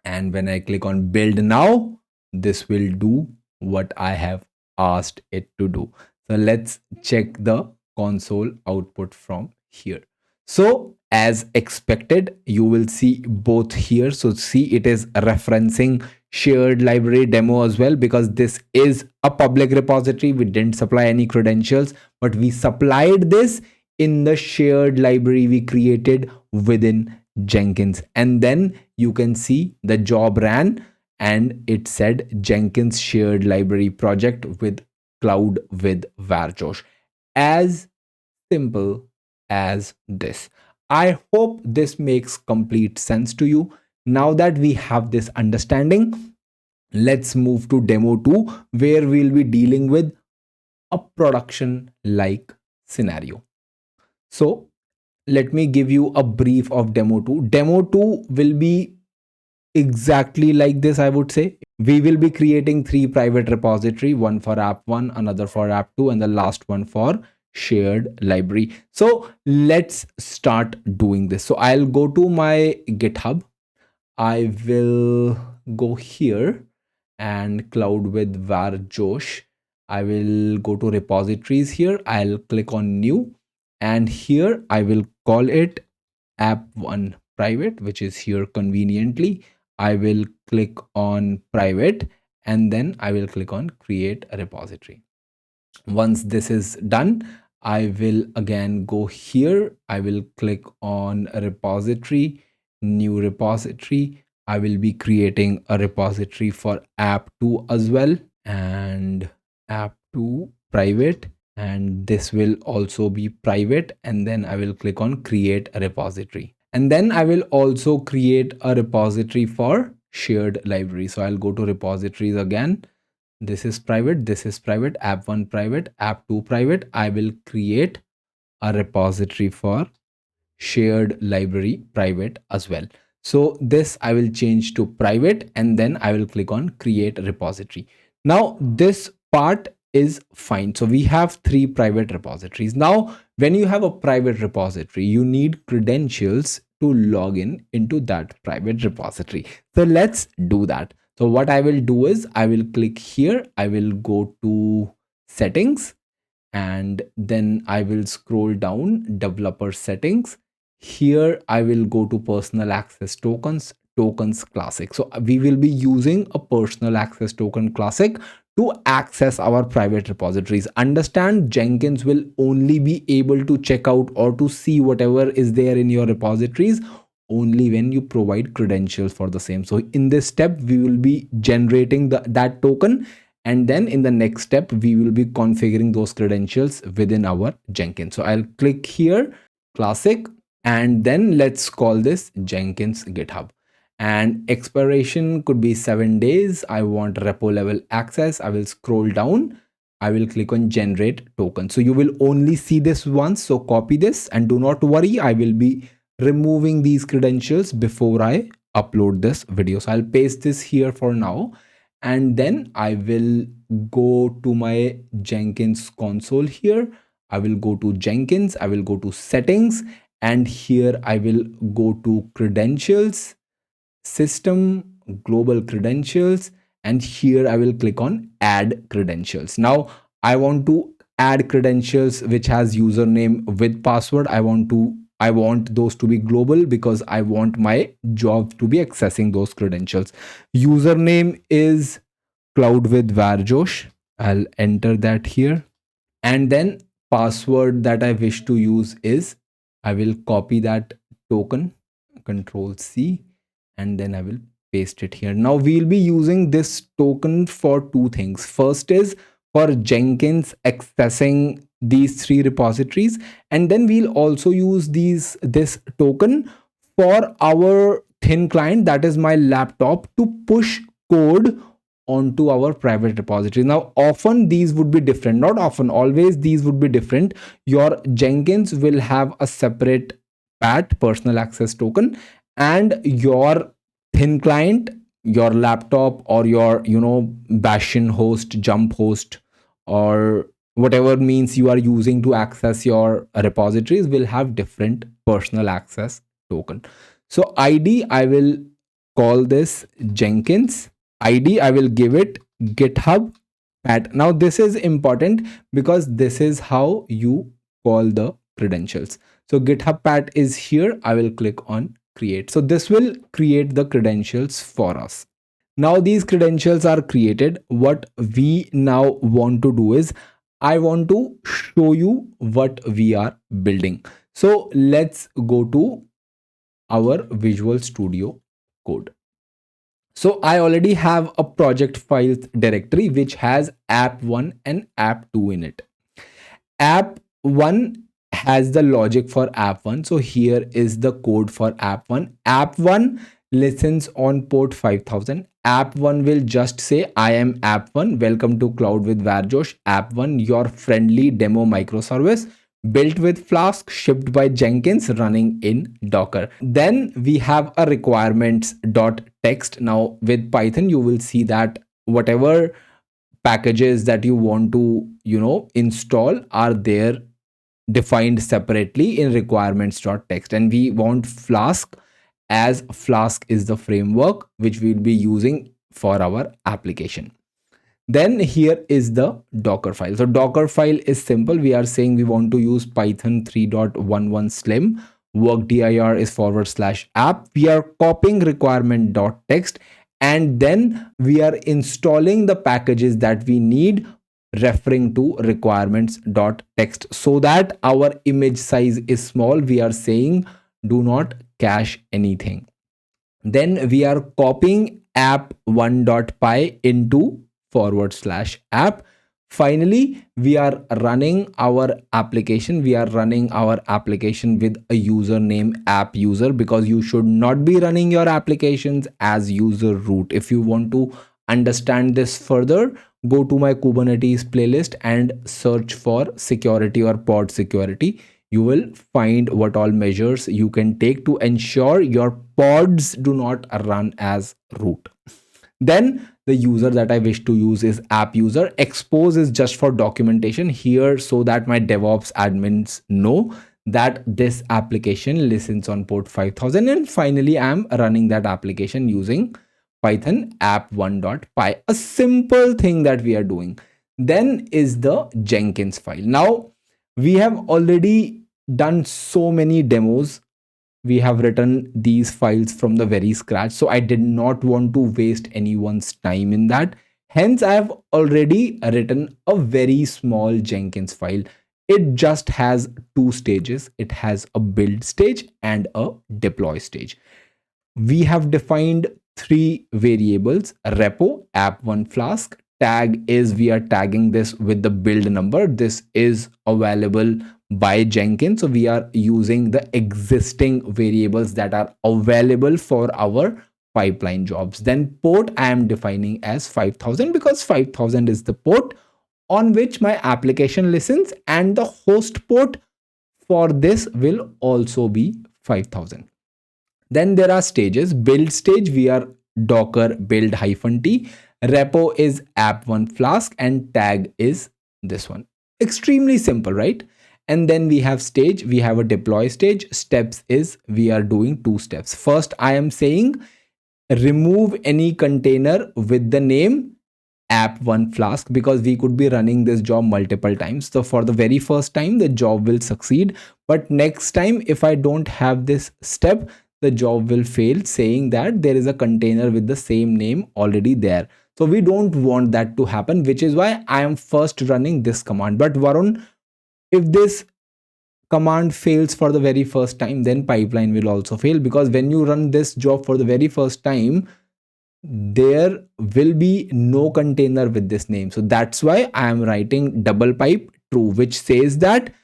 and when I click on build now, this will do what I have asked it to do. So let's check the console output from here. So as expected, you will see both here. So see, it is referencing shared library demo as well, because this is a public repository. We didn't supply any credentials, but we supplied this in the shared library we created within Jenkins. And then you can see the job ran and it said Jenkins shared library project with cloud with varjosh. As simple as this. I hope this makes complete sense to you. Now that we have this understanding, let's move to demo 2, where we'll be dealing with a production like scenario. So let me give you a brief of demo 2. Demo 2 will be exactly like this, I would say. We will be creating 3 private repository, one for app 1, another for app 2, and the last one for shared library. So let's start doing this. So I'll go to my GitHub. I will go here and cloud with varjosh. I will go to repositories here. I'll click on new, and here I will call it app1 private, which is here conveniently. I will click on private and then I will click on create a repository. Once this is done, I will again go here. I will click on a repository, new repository. I will be creating a repository for app2 as well, and app2 private, and this will also be private. And then I will click on create a repository, and then I will also create a repository for shared library. So I'll go to repositories again. This is private, this is private, app1 private, app2 private. I will create a repository for shared library private as well. So this I will change to private, and then I will click on create repository. Now this part is fine. So we have 3 private repositories. Now when you have a private repository, you need credentials to log in into that private repository. So let's do that. So what I will do is I will click here, I will go to settings, and then I will scroll down developer settings. Here I will go to personal access tokens classic. So we will be using a personal access token classic to access our private repositories. Understand, Jenkins will only be able to check out or to see whatever is there in your repositories only when you provide credentials for the same. So in this step we will be generating that token, and then in the next step we will be configuring those credentials within our Jenkins. So I'll click here classic, and then let's call this Jenkins GitHub, and expiration could be 7 days. I want repo level access. I will scroll down, I will click on generate token. So you will only see this once, so copy this, and do not worry, I will be removing these credentials before I upload this video. So I'll paste this here for now, and then I will go to my Jenkins console here. I will go to Jenkins, I will go to settings, and here I will go to credentials, system, global credentials, and here I will click on add credentials. Now I want to add credentials which has username with password. I want those to be global because I want my job to be accessing those credentials. Username is cloud with Varjosh. I'll enter that here, and then password that I wish to use is, I will copy that token, control C, and then I will paste it here. Now we'll be using this token for 2 things. First is for Jenkins accessing these 3 repositories, and then we'll also use this token for our thin client, that is my laptop, to push code onto our private repository. Now often these would be different, not often, always these would be different. Your Jenkins will have a separate PAT, personal access token, and your thin client, your laptop, or your Bastion host, jump host, or whatever means you are using to access your repositories will have different personal access token. So ID, I will call this Jenkins. ID, I will give it GitHub pat. Now this is important because this is how you call the credentials. So GitHub pat is here. I will click on create. So this will create the credentials for us. Now these credentials are created. What we now want to do is, I want to show you what we are building. So let's go to our Visual Studio Code. So I already have a project files directory which has app1 and app2 in it. App1 has the logic for app1. So here is the code for app1. App1 listens on port 5000. App1 will just say, I am app1. Welcome to Cloud with Varjosh. App1, your friendly demo microservice built with Flask, shipped by Jenkins, running in Docker. Then we have a requirements.txt. Now with Python, you will see that whatever packages that you want to install are there defined separately in requirements.txt, and we want Flask, as Flask is the framework which we'll be using for our application. Then here is the Dockerfile. So Dockerfile is simple. We are saying we want to use Python 3.11 Slim. Workdir is /app. We are copying requirement.txt, and then we are installing the packages that we need, referring to requirements.txt, so that our image size is small. We are saying do not cache anything. Then we are copying app1.py into /app. Finally, we are running our application. We are running our application with a username app user, because you should not be running your applications as user root. If you want to understand this further, go to my Kubernetes playlist and search for security or pod security. You will find what all measures you can take to ensure your pods do not run as root. Then the user that I wish to use is app user. Expose is just for documentation here, so that my DevOps admins know that this application listens on port 5000. And finally, I'm running that application using Python app1.py, a simple thing that we are doing. Then is the Jenkins file. Now, we have already done so many demos. We have written these files from the very scratch, so I did not want to waste anyone's time in that. Hence, I have already written a very small Jenkins file. It just has two stages. It has a build stage and a deploy stage. We have defined three variables: repo, app1 flask. Tag is, we are tagging this with the build number. This is available by Jenkins, so we are using the existing variables that are available for our pipeline jobs. Then port, I am defining as 5000, because 5000 is the port on which my application listens, and the host port for this will also be 5000. Then there are stages. Build stage, we are docker build -t. Repo is app1 flask, and tag is this one. Extremely simple, right? And then we have stage, we have a deploy stage. Steps is, we are doing two steps. First, I am saying remove any container with the name app1 flask, because we could be running this job multiple times. So for the very first time, the job will succeed, but next time, if I don't have this step, the job will fail, saying that there is a container with the same name already there. So we don't want that to happen, which is why I am first running this command. But Varun, if this command fails for the very first time, then pipeline will also fail, because when you run this job for the very first time, there will be no container with this name. So that's why I am writing double pipe true, which says that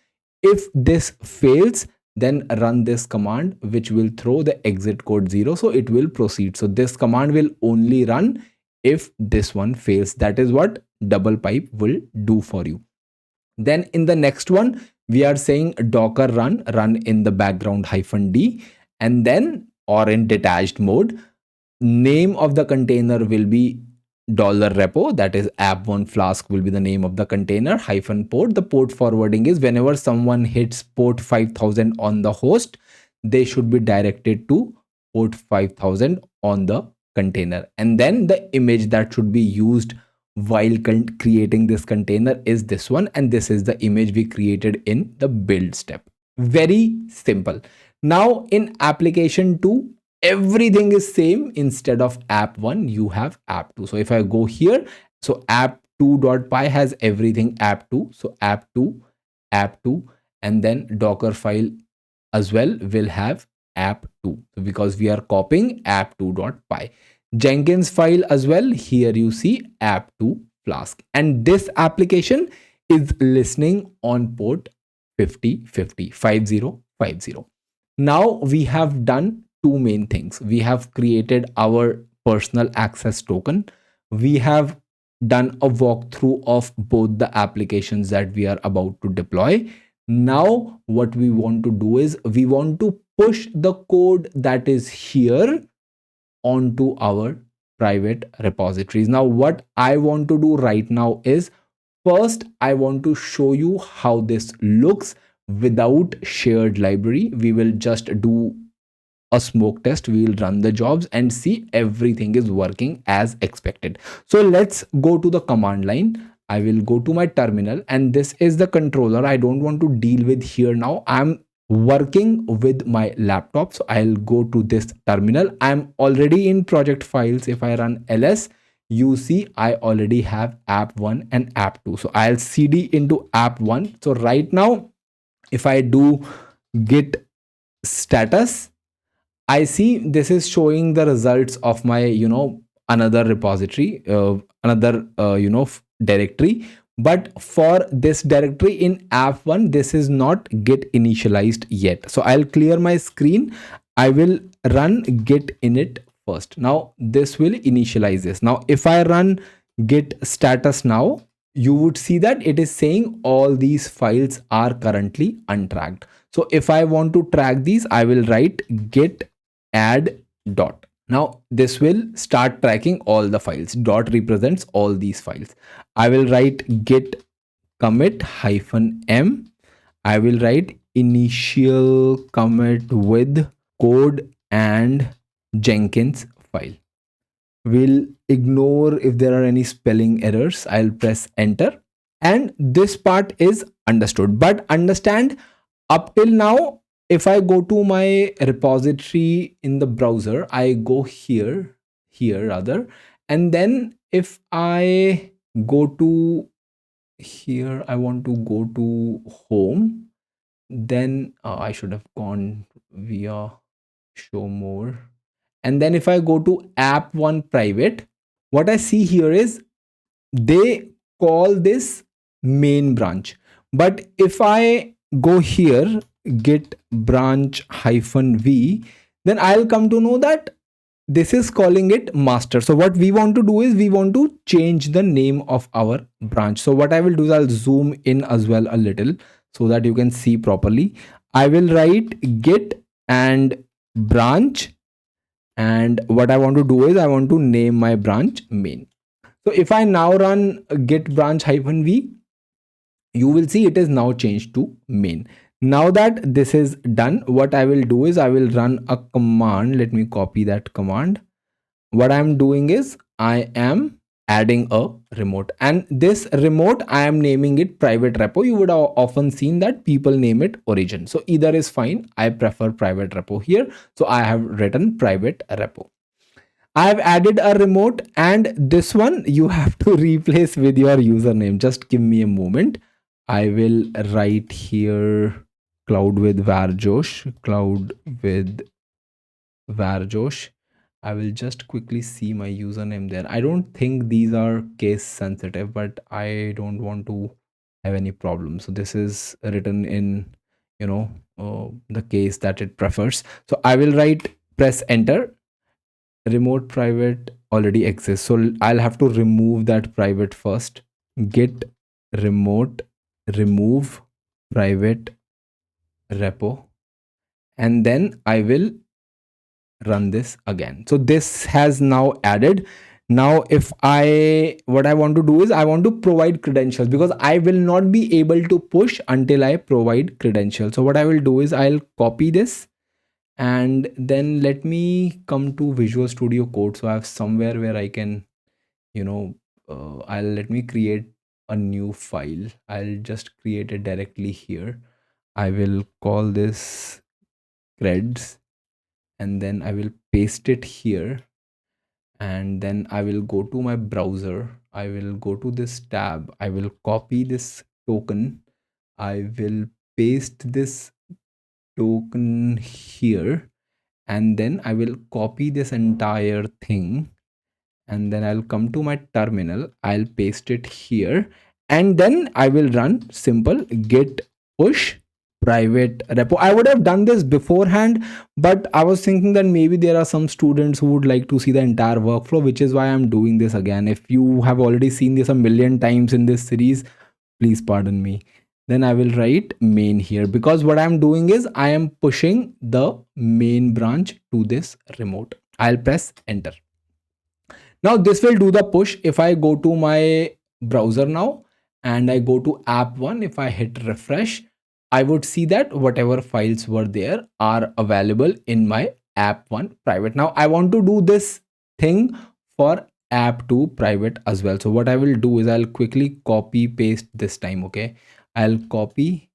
if this fails, then run this command, which will throw the exit code 0, so it will proceed. So this command will only run if this one fails. That is what double pipe will do for you. Then in the next one, we are saying docker run in the background -d, and then, or in detached mode, name of the container will be $repo, that is app1 flask will be the name of the container, -port. The port forwarding is, whenever someone hits port 5000 on the host, they should be directed to port 5000 on the container. And then the image that should be used while creating this container is this one, and this is the image we created in the build step. Very simple. Now in application 2, everything is same. Instead of app1, you have app2. So if I go here, so app2.py has everything app2. So app2, and then Dockerfile as well will have app2, because we are copying app2.py. Jenkinsfile as well, here you see app2 flask, and this application is listening on port 5050. Now we have done two main things. We have created our personal access token. We have done a walkthrough of both the applications that we are about to deploy. Now what we want to do is, we want to push the code that is here onto our private repositories. Now what I want to do right now is, first I want to show you how this looks without shared library. We will just do a smoke test. We will run the jobs and see everything is working as expected. So let's go to the command line. I will go to my terminal, and this is the controller I don't want to deal with here now. I'm working with my laptop, so I'll go to this terminal. I'm already in project files. If I run ls, you see I already have app1 and app2. So I'll cd into app1. So right now, if I do git status, I see this is showing the results of my, another repository, another, directory. But for this directory in app1, this is not get initialized yet. So I'll clear my screen. I will run git init first. Now this will initialize this. Now if I run git status now, you would see that it is saying all these files are currently untracked. So if I want to track these, I will write git add dot. Now this will start tracking all the files. Dot represents all these files. I will write git commit -m. I will write initial commit with code and Jenkins file. We'll ignore if there are any spelling errors. I'll press enter. And this part is understood. But understand, up till now, if I go to my repository in the browser, I go here rather, and then if I go to here, I want to go to home, then I should have gone via show more. And then if I go to app1 private, what I see here is they call this main branch. But if I go here, git branch -v, then I'll come to know that this is calling it master. So what we want to do is we want to change the name of our branch. So what I will do is I'll zoom in as well a little so that you can see properly. I will write git and branch, and what I want to do is I want to name my branch main. So if I now run git branch -v, you will see it is now changed to main. Now that this is done, what I will do is I will run a command. Let me copy that command. What I'm doing is I am adding a remote, and this remote I am naming it private repo. You would have often seen that people name it origin. So either is fine. I prefer private repo here. So I have written private repo. I've added a remote, and this one you have to replace with your username. Just give me a moment. I will write here cloud with varjosh, cloud with varjosh. I will just quickly see my username there. I don't think these are case sensitive, but I don't want to have any problem. So this is written in, the case that it prefers. So I will write press enter. Remote private already exists, so I'll have to remove that private first. Git remote remove private repo, and then I will run this again. So this has now added. Now if what I want to do is I want to provide credentials, because I will not be able to push until I provide credentials. So what I will do is I'll copy this, and then let me come to Visual Studio Code. So I have somewhere where I can, let me create a new file. I'll just create it directly here. I will call this creds, and then I will paste it here, and then I will go to my browser. I will go to this tab. I will copy this token. I will paste this token here, and then I will copy this entire thing, and then I'll come to my terminal. I'll paste it here, and then I will run simple git push private repo. I would have done this beforehand, but I was thinking that maybe there are some students who would like to see the entire workflow, which is why I'm doing this again. If you have already seen this a million times in this series, please pardon me. Then I will write main here, because what I'm doing is I am pushing the main branch to this remote. I'll press enter. Now this will do the push. If I go to my browser now and I go to app1, if I hit refresh, I would see that whatever files were there are available in my app1 private. Now I want to do this thing for app2 private as well. So what I will do is I'll quickly copy paste this time. Okay, I'll copy,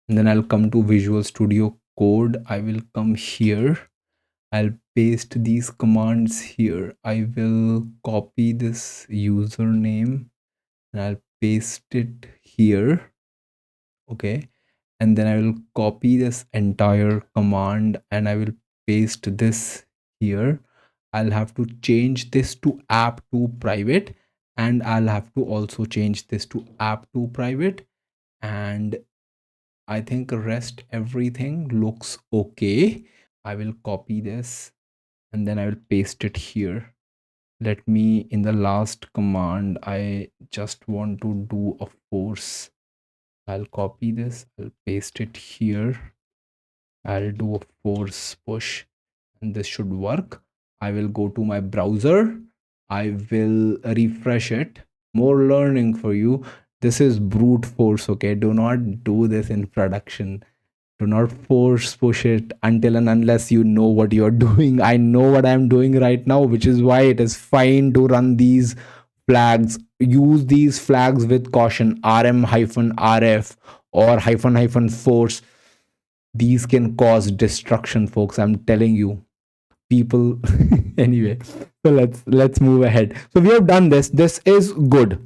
and then I'll come to Visual Studio Code. I will come here. I'll paste these commands here. I will copy this username and I'll paste it here. Okay, and then I will copy this entire command and I will paste this here. I'll have to change this to app2 private, and I'll have to also change this to app2 private. And I think rest everything looks okay. I will copy this and then I will paste it here. Let me, in the last command, I just want to do a force. I'll copy this, I'll paste it here. I'll do a force push and this should work. I will go to my browser. I will refresh it. More learning for you. This is brute force, okay? Do not do this in production. Do not force push it until and unless you know what you're doing. I know what I'm doing right now, which is why it is fine to run these flags. Use these flags with caution. rm-rf or --force. These can cause destruction, folks. I'm telling you, people. Anyway, so let's move ahead. So we have done this. This is good.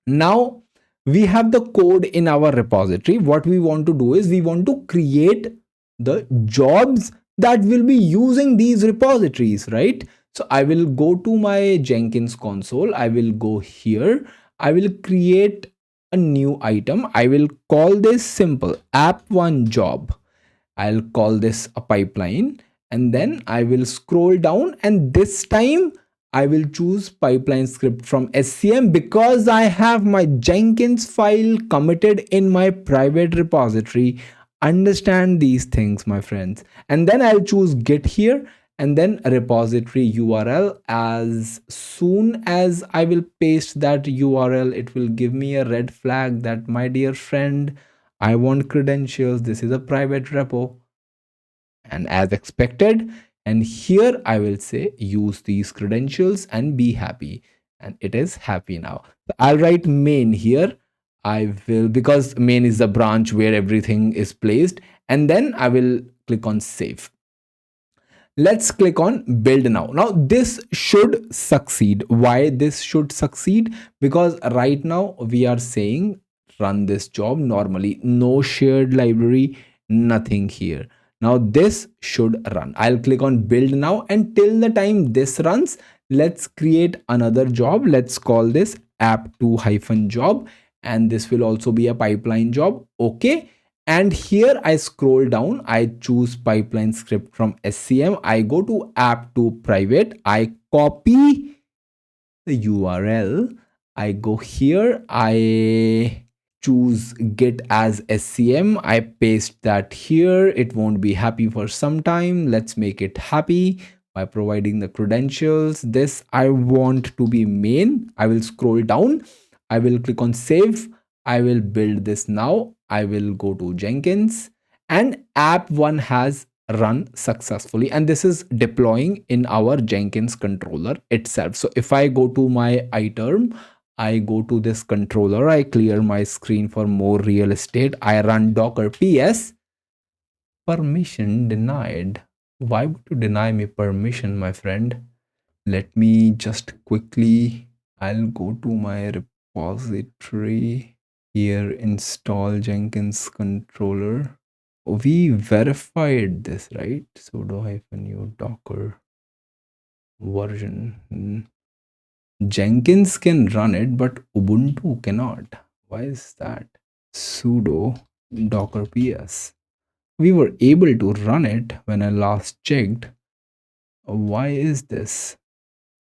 Now we have the code in our repository. What we want to do is we want to create the jobs that will be using these repositories, right? So I will go to my Jenkins console. I will go here. I will create a new item. I will call this simple app1 job. I'll call this a pipeline, and then I will scroll down, and this time I will choose pipeline script from SCM because I have my Jenkins file committed in my private repository. Understand these things, my friends. And then I'll choose git here and then repository URL. As soon as I will paste that URL, it will give me a red flag that, my dear friend, I want credentials. This is a private repo. And as expected, and here I will say use these credentials and be happy, and it is happy now. So I'll write main here. I will, because main is the branch where everything is placed, and then I will click on save. Let's click on build now. Now this should succeed. Why this should succeed? Because right now we are saying run this job normally, no shared library, nothing here. Now this should run. I'll click on build now, and till the time this runs, let's create another job. Let's call this app2-job, and this will also be a pipeline job. Okay. And here I scroll down, I choose pipeline script from SCM. I go to app2 private. I copy the URL. I go here. I choose git as SCM. I paste that here. It won't be happy for some time. Let's make it happy by providing the credentials. This I want to be main. I will scroll down. I will click on save. I will build this now. I will go to Jenkins, and app1 has run successfully, and this is deploying in our Jenkins controller itself. So if I go to my iterm, I go to this controller, I clear my screen for more real estate. I run docker ps, permission denied. Why would you deny me permission, my friend? Let me just quickly, I'll go to my repository. Here, install Jenkins controller. We verified this, right? Sudo -u docker version. Jenkins can run it, but Ubuntu cannot. Why is that? Sudo docker ps. We were able to run it when I last checked. Why is this?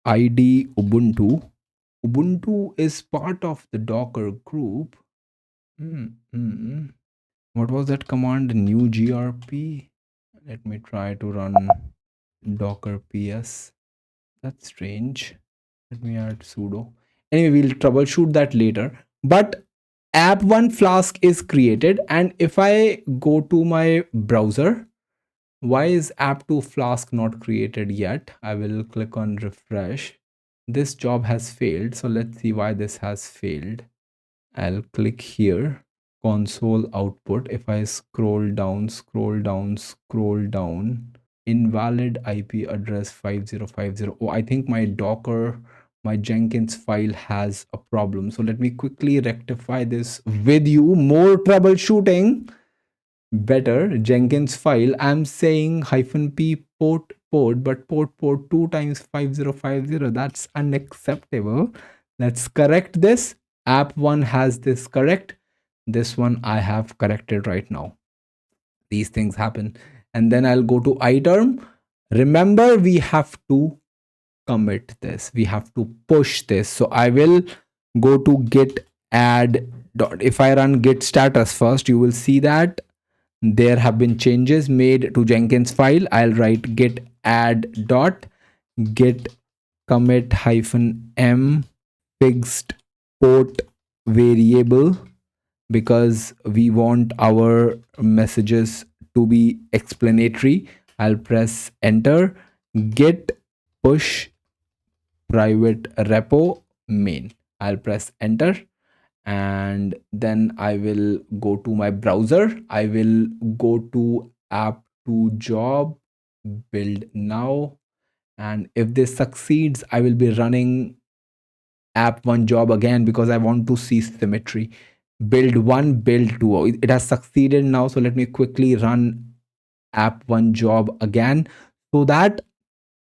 ID Ubuntu. Ubuntu is part of the Docker group. What was that command? New grp. Let me try to run docker ps. That's strange. Let me add sudo. Anyway, we'll troubleshoot that later. But app1 flask is created, and if I go to my browser, why is app2 flask not created yet? I will click on refresh. This job has failed, so let's see why this has failed. I'll click here, console output. If I scroll down, invalid IP address 5050. Oh, I think my Docker, my Jenkins file has a problem. So let me quickly rectify this with you. More troubleshooting. better. Jenkins file. I'm saying -p port, but port 2 times 5050. That's unacceptable. Let's correct this. App 1 has this correct. This one I have corrected right now. These things happen. And then I'll go to iterm. Remember, we have to commit this. We have to push this. So I will go to git add dot. If I run git status first, you will see that there have been changes made to Jenkins file. I'll write git add dot git commit -m fixed port variable, because we want our messages to be explanatory. I'll press enter. Git push private repo main. I'll press enter, and then I will go to my browser. I will go to app2 job, build now, and if this succeeds, I will be running app1 job again because I want to see symmetry. Build 1, build 2. It has succeeded now, so let me quickly run app1 job again so that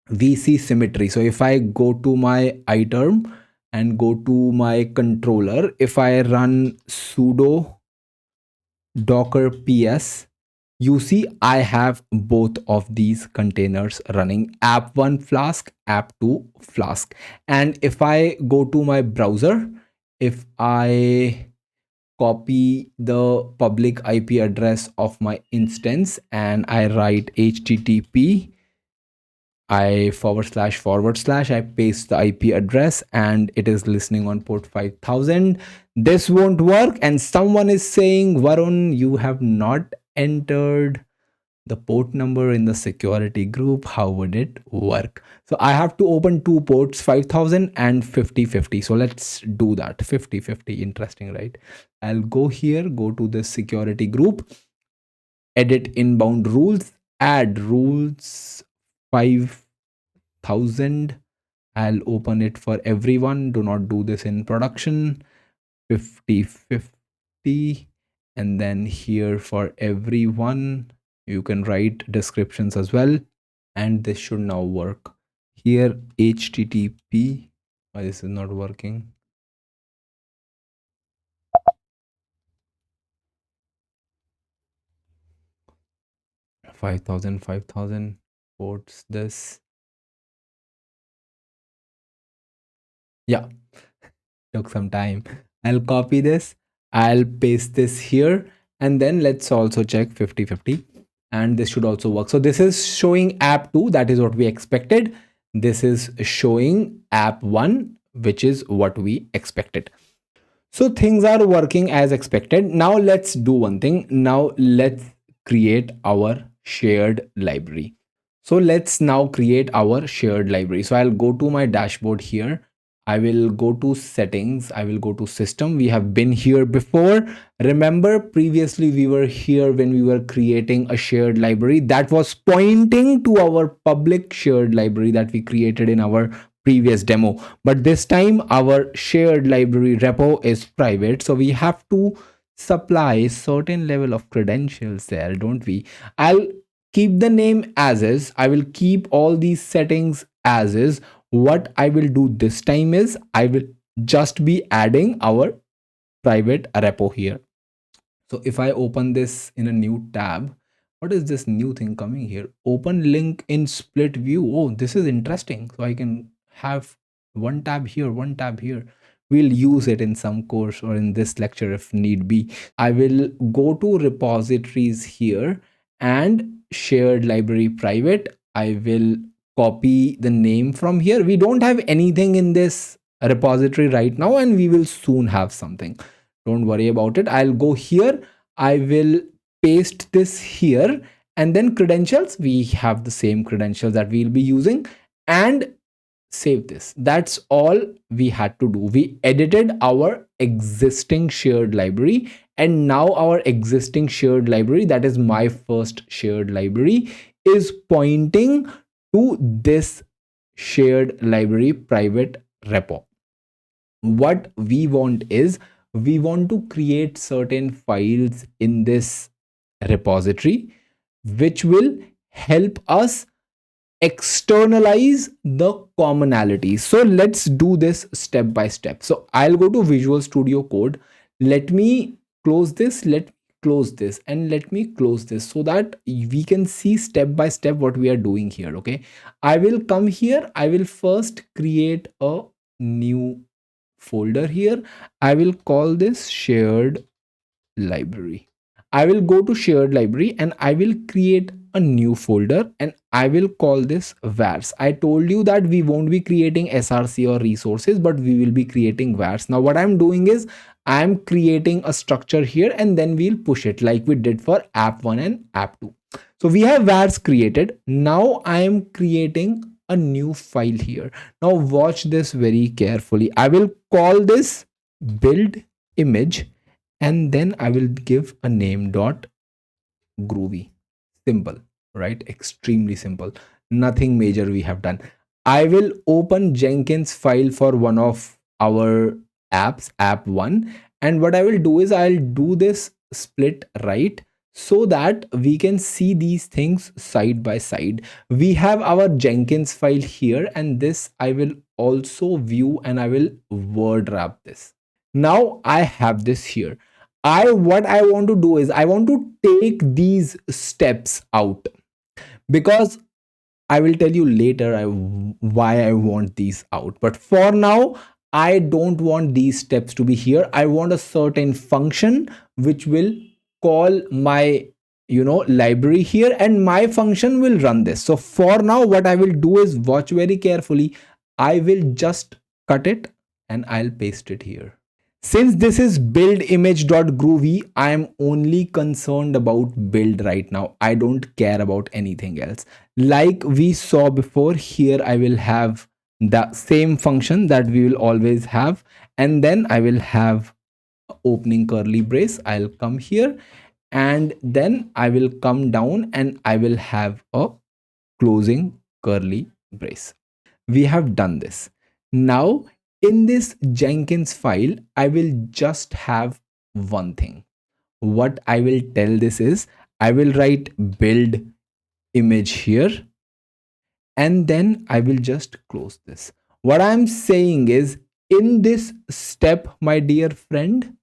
we see symmetry. So if I go to my iterm and go to my controller, if I run sudo docker ps, you see I have both of these containers running, app1 flask, app2 flask. And if I go to my browser, if I copy the public IP address of my instance and I write http I // I paste the IP address and it is listening on port 5000. This won't work, and someone is saying, Varun, you have not entered the port number in the security group. How would it work? So I have to open two ports, 5000 and 5050. So let's do that. 5050, interesting, right? I'll go here, go to the security group, edit inbound rules, add rules 5000. I'll open it for everyone. Do not do this in production. 5050. And then here for everyone, you can write descriptions as well. And this should now work. Here, HTTP. Why this is not working? Five thousand ports this. Yeah, took some time. I'll copy this. I'll paste this here. And then let's also check 5050. And this should also work. So this is showing app 2. That is what we expected. This is showing app 1, which is what we expected. So things are working as expected. Now let's do one thing. Now let's create our shared library. So let's now create our shared library. So I'll go to my dashboard here. I will go to settings. I will go to system. We have been here before. Remember, previously we were here when we were creating a shared library that was pointing to our public shared library that we created in our previous demo. But this time our shared library repo is private. So we have to supply certain level of credentials there, don't we? I'll keep the name as is. I will keep all these settings as is. What I will do this time is I will just be adding our private repo here. So if I open this in a new tab, what is this new thing coming here? Open link in split view. Oh, this is interesting. So I can have one tab here, one tab here. We'll use it in some course or in this lecture if need be. I will go to repositories here and shared library private. I will copy the name from here. We don't have anything in this repository right now, and we will soon have something. Don't worry about it. I'll go here. I will paste this here, and then credentials. We have the same credentials that we'll be using, and save this. That's all we had to do. We edited our existing shared library, and now our existing shared library, that is my first shared library, is pointing to this shared library private repo. What we want is we want to create certain files in this repository, which will help us externalize the commonality. So let's do this step by step. So I'll go to Visual Studio Code. Let me close this, let me close this, and let me close this, so that we can see step by step what we are doing here. Okay, I will come here. I will first create a new folder here. I will call this shared library. I will go to shared library and I will create a new folder and I will call this vars. I told you that we won't be creating src or resources, but we will be creating vars. Now what I'm doing is I'm creating a structure here and then we'll push it like we did for app1 and app2. So we have vars created. Now I am creating a new file here. Now watch this very carefully. I will call this build image and then I will give a name dot groovy. Simple, right? Extremely simple. Nothing major we have done. I will open Jenkins file for one of our apps, app1, and what I will do is I'll do this split right so that we can see these things side by side. We have our Jenkins file here, and this I will also view and I will word wrap this. Now I have this here. What I want to do is I want to take these steps out, because I will tell you later why I want these out. But for now, I don't want these steps to be here. I want a certain function which will call my library here, and my function will run this. So for now, what I will do is, watch very carefully. I will just cut it and I'll paste it here. Since this is build image.groovy, I am only concerned about build right now. I don't care about anything else. Like we saw before, here I will have the same function that we will always have, and then I will have opening curly brace. I'll come here and then I will come down and I will have a closing curly brace. We have done this. Now in this Jenkins file, I will just have one thing. What I will tell this is, I will write build image here and then I will just close this. What I'm saying is, in this step, my dear friend,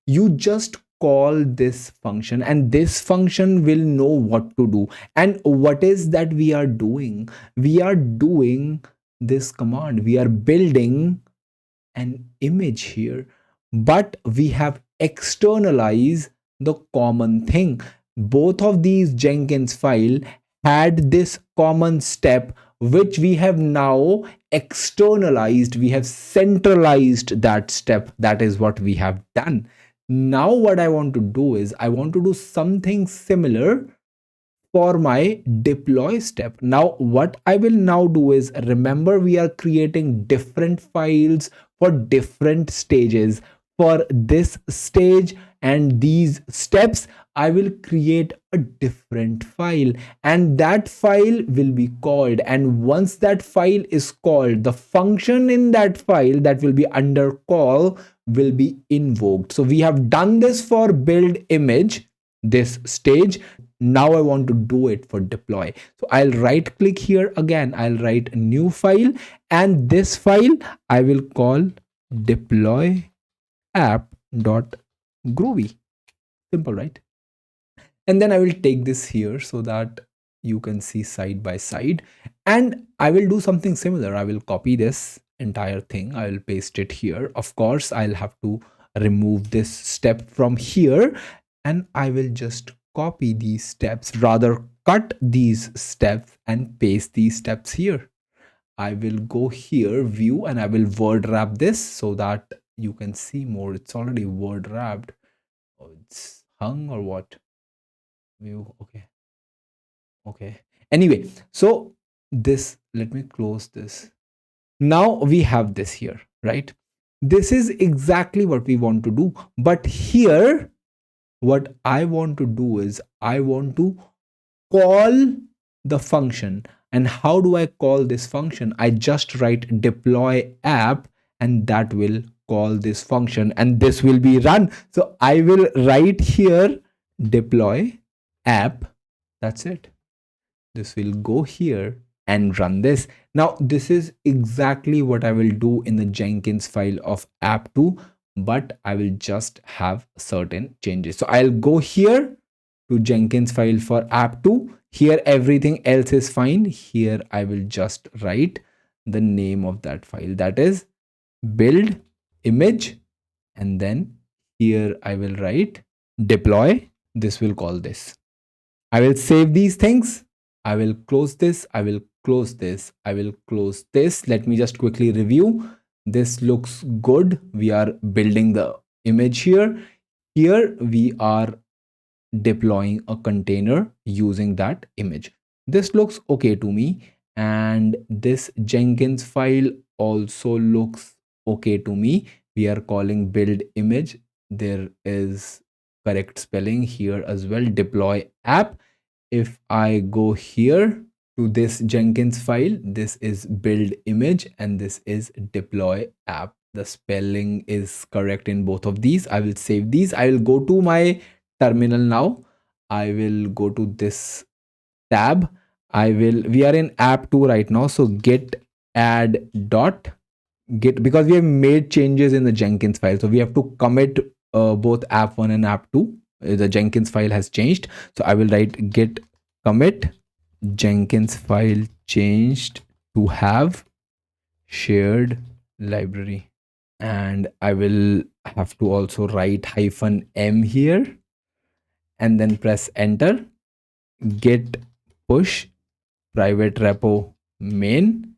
you just call this function and this function will know what to do. And what is that we are doing? We are doing this command. We are building an image here, but we have externalized the common thing. Both of these Jenkins file had this common step, which we have now externalized. We have centralized that step. That is what we have done. Now what I want to do is, I want to do something similar for my deploy step. Now what I will now do is, remember we are creating different files for different stages. For this stage and these steps, I will create a different file, and that file will be called, and once that file is called, the function in that file that will be under call will be invoked. So we have done this for build image, this stage. Now I want to do it for deploy. So I'll right click here again. I'll write a new file, and this file I will call deploy app.groovy. Simple, right? And then I will take this here so that you can see side by side, and I will do something similar. I will copy this entire thing. I will paste it here. Of course, I'll have to remove this step from here, and I will just copy these steps, rather cut these steps and paste these steps here. I will go here, view, and I will word wrap this so that you can see more. It's already word wrapped. Oh, it's hung or what? View. Okay. Anyway, so this, let me close this. Now we have this here, right? This is exactly what we want to do. But here, what I want to do is, I want to call the function. And how do I call this function? I just write deploy app, and that will call this function, and this will be run. So I will write here deploy app. That's it. This will go here and run this. Now, this is exactly what I will do in the Jenkins file of app2, but I will just have certain changes. So I'll go here to Jenkins file for app2. Here, everything else is fine. Here, I will just write the name of that file. That is build image. And then here I will write deploy. This will call this. I will save these things. I will close this. I will close this. I will close this. Let me just quickly review. This looks good. We are building the image here. Here we are deploying a container using that image. This looks okay to me. And this Jenkins file also looks okay to me. We are calling build image. There is correct spelling here as well. Deploy app. If I go here to this Jenkins file, this is build image and this is deploy app. The spelling is correct in both of these. I will save these. I will go to my terminal now. I will go to this tab. We are in app2 right now. So git add dot git, because we have made changes in the Jenkins file. So we have to commit both app1 and app2. The Jenkins file has changed. So I will write git commit Jenkins file changed to have shared library. And I will have to also write -m here and then press enter. Git push private repo main.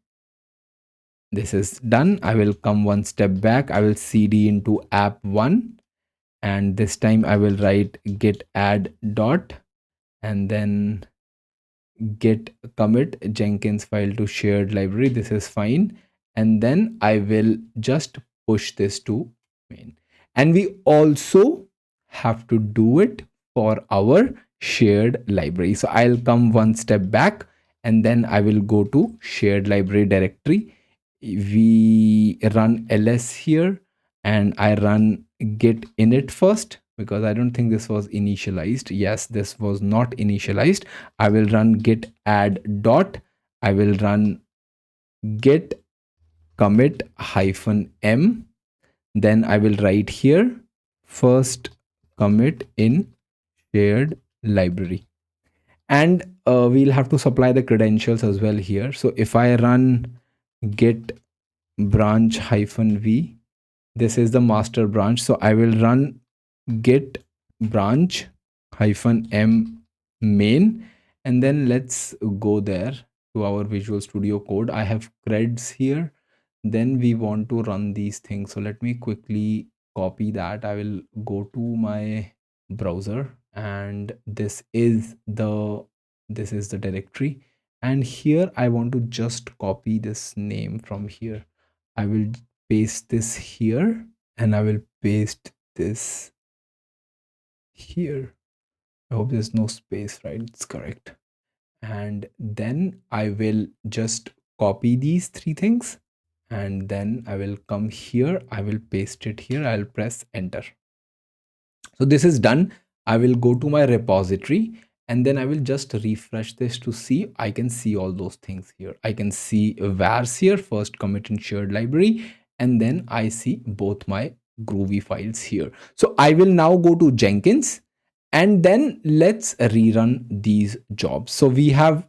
This is done. I will come one step back. I will cd into app1, and this time I will write git add dot and then git commit Jenkins file to shared library. This is fine. And then I will just push this to main. And we also have to do it for our shared library. So I'll come one step back and then I will go to shared library directory. We run ls here and I run git init first, because I don't think this was initialized. Yes, this was not initialized. I will run git add dot. I will run git commit -m. Then I will write here first commit in shared library. And we'll have to supply the credentials as well here. So if I run git branch -v, this is the master branch. So I will run git branch -m main, and then let's go there to our Visual Studio Code. I have creds here. Then we want to run these things. So let me quickly copy that. I will go to my browser, and this is the directory. And here I want to just copy this name from here. I will paste this here and I will paste this here. I hope there's no space, right? It's correct. And then I will just copy these three things, and then I will come here. I will paste it here. I'll press enter. So this is done. I will go to my repository and then I will just refresh this to see. I can see all those things here. I can see vars here, first commit in shared library, and then I see both my Groovy files here. So I will now go to Jenkins and then let's rerun these jobs. So we have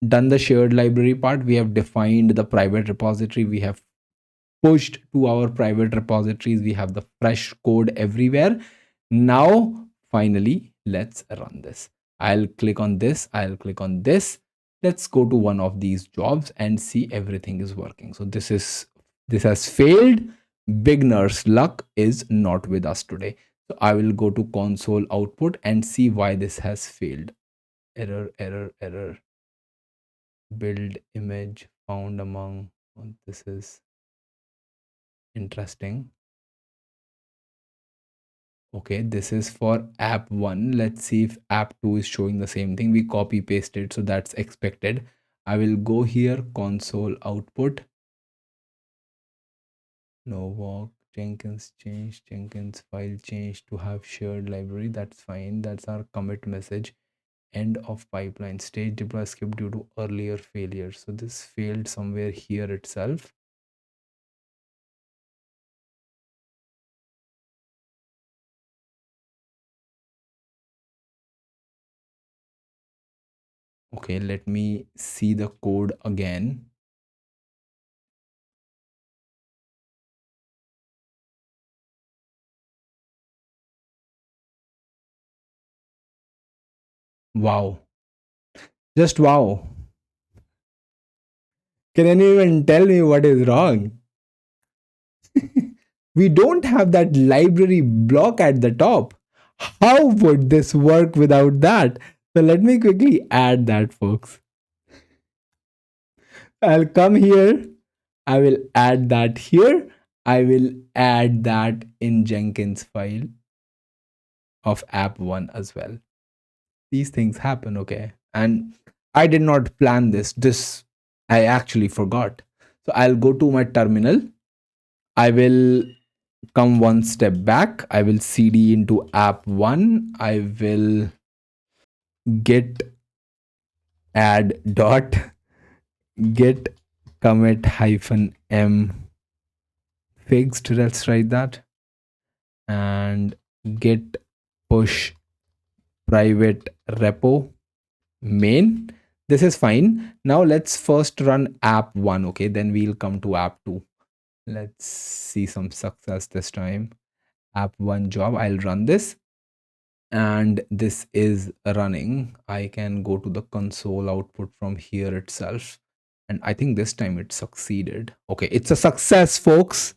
done the shared library part. We have defined the private repository. We have pushed to our private repositories. We have the fresh code everywhere. Now, finally, let's run this. I'll click on this. I'll click on this. Let's go to one of these jobs and see everything is working. So this has failed. Beginner's luck is not with us today. So I will go to console output and see why this has failed. Error, error, error. Build image found among. This is interesting. Okay, this is for app 1. Let's see if app 2 is showing the same thing. We copy paste it, so that's expected. I will go here, console output. No walk, Jenkins changed, Jenkins file changed to have shared library. That's fine. That's our commit message. End of pipeline, stage deploy skip due to earlier failure. So this failed somewhere here itself. Okay, let me see the code again. Wow. Just wow. Can you even tell me what is wrong? We don't have that library block at the top. How would this work without that? So let me quickly add that, folks. I'll come here. I will add that here. I will add that in Jenkins file of app1 as well. These things happen, okay? And I did not plan this. This I actually forgot. So I'll go to my terminal. I will come one step back. I will cd into app1. I will git add dot git commit hyphen m fixed. Let's write that. And git push private repo main. This is fine. Now let's first run app1. Okay, then we'll come to app2. Let's see some success this time. App1 job. I'll run this. And this is running. I can go to the console output from here itself. And I think this time it succeeded. Okay, it's a success, folks.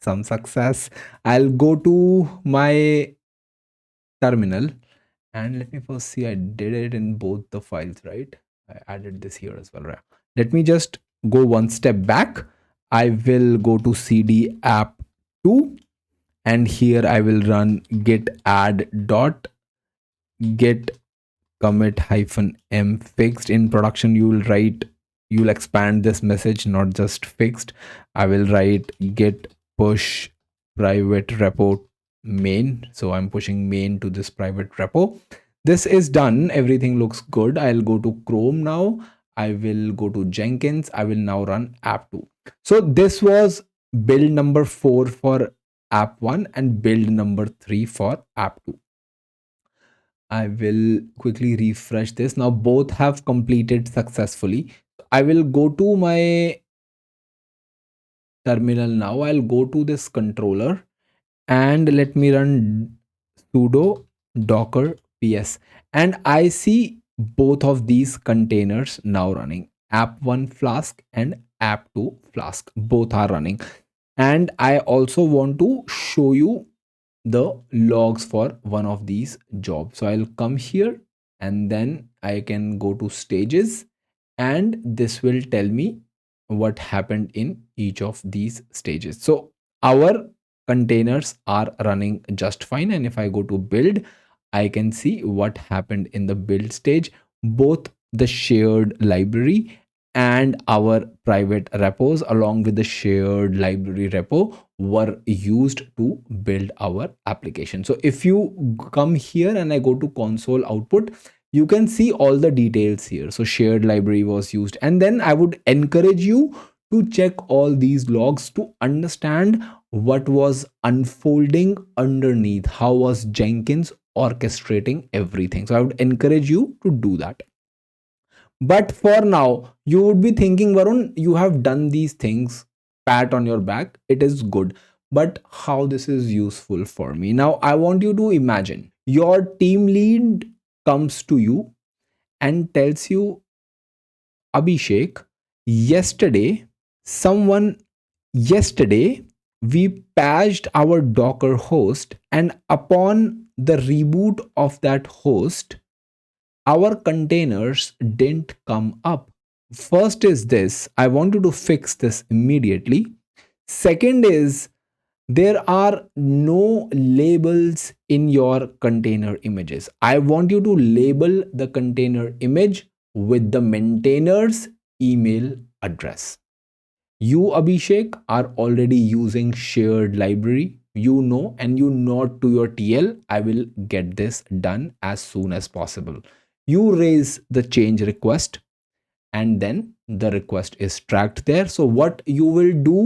Some success. I'll go to my terminal and let me first see. I did it in both the files, right? I added this here as well, right? Let me just go one step back. I will go to cd app2 and here I will run git add dot git commit hyphen m fixed. In production you'll expand this message, not just fixed. I will write git push private repo main. So I'm pushing main to this private repo. This is done. Everything looks good. I'll go to Chrome now. I will go to Jenkins. I will now run app2. So this was build number 4 for app1 and build number 3 for app2. I will quickly refresh this. Now both have completed successfully. I will go to my terminal now. I'll go to this controller and let me run sudo docker ps. And I see both of these containers now running. App1 Flask and App2 Flask. Both are running. And I also want to show you the logs for one of these jobs. So I'll come here and then I can go to stages and this will tell me what happened in each of these stages. So our containers are running just fine. And if I go to build, I can see what happened in the build stage. Both the shared library and our private repos along with the shared library repo were used to build our application. So if you come here and I go to console output, you can see all the details here. So shared library was used. And then I would encourage you to check all these logs to understand what was unfolding underneath. How was Jenkins orchestrating everything? So I would encourage you to do that. But for now, you would be thinking, Varun, you have done these things, pat on your back, it is good. But how this is useful for me? Now, I want you to imagine your team lead comes to you and tells you, Abhishek, yesterday, someone, yesterday, we patched our Docker host, and upon the reboot of that host, our containers didn't come up. First is this, I want you to fix this immediately. Second is, there are no labels in your container images. I want you to label the container image with the maintainer's email address. You, Abhishek, are already using shared library. You know, and you nod to your TL, I will get this done as soon as possible. you raise the change request, and then the request is tracked there. So what you will do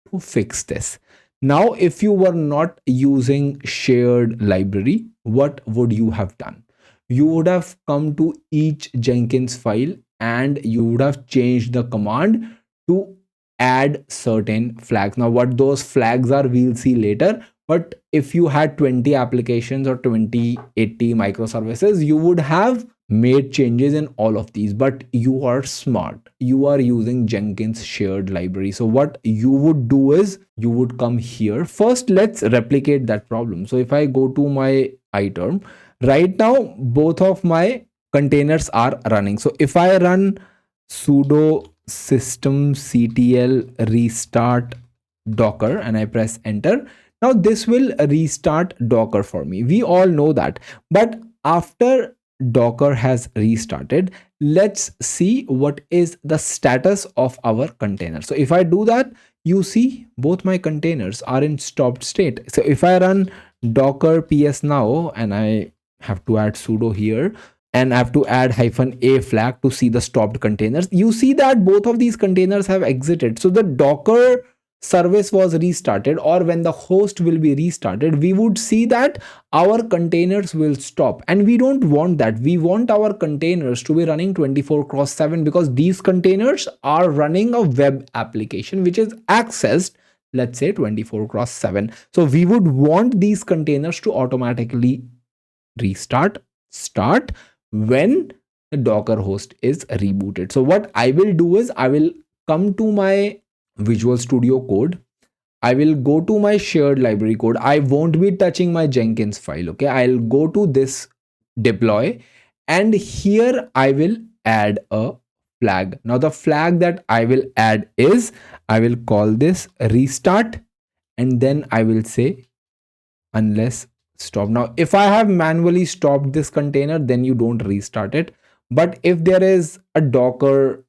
to fix this? Now, if you were not using shared library, what would you have done? You would have come to each Jenkins file and you would have changed the command to add certain flags. Now, what those flags are, we'll see later. But if you had 20 applications or 20, 80 microservices, you would have made changes in all of these. But you are smart, you are using Jenkins shared library. So what you would do is you would come here first. Let's replicate that problem. So if I go to my iterm, right now both of my containers are running. So if I run sudo systemctl restart docker and I press enter, now this will restart Docker for me. We all know that. But after Docker has restarted, let's see what is the status of our container. So if I do that, you see both my containers are in stopped state. So if I run docker ps now, and I have to add sudo here, and I have to add -a flag to see the stopped containers, you see that both of these containers have exited. So the Docker service was restarted, or when the host will be restarted, we would see that our containers will stop, and we don't want that. We want our containers to be running 24/7, because these containers are running a web application which is accessed, let's say, 24/7. So we would want these containers to automatically start when the Docker host is rebooted. So what I will do is I will come to my Visual Studio Code. I will go to my shared library code. I won't be touching my Jenkins file. Okay, I'll go to this deploy, and here I will add a flag. Now the flag that I will add is, I will call this restart, and then I will say unless stop. Now if I have manually stopped this container, then you don't restart it. But if there is a Docker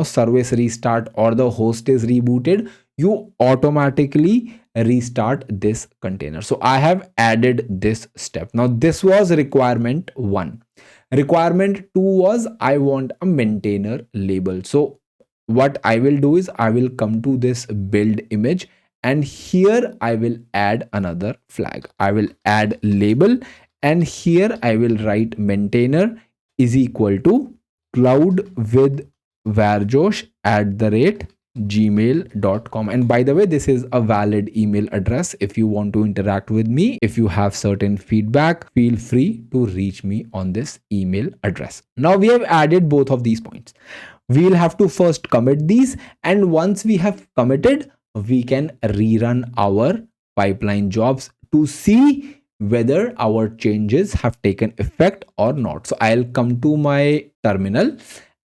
service restart, or the host is rebooted, you automatically restart this container. So I have added this step. Now this was requirement 1. Requirement 2 was I want a maintainer label. So what I will do is I will come to this build image, and here I will add another flag. I will add label, and here I will write maintainer is equal to cloud with varjosh@gmail.com. And by the way, this is a valid email address. If you want to interact with me, if you have certain feedback, feel free to reach me on this email address. Now we have added both of these points. We'll have to first commit these, and once we have committed, we can rerun our pipeline jobs to see whether our changes have taken effect or not. So I'll come to my terminal,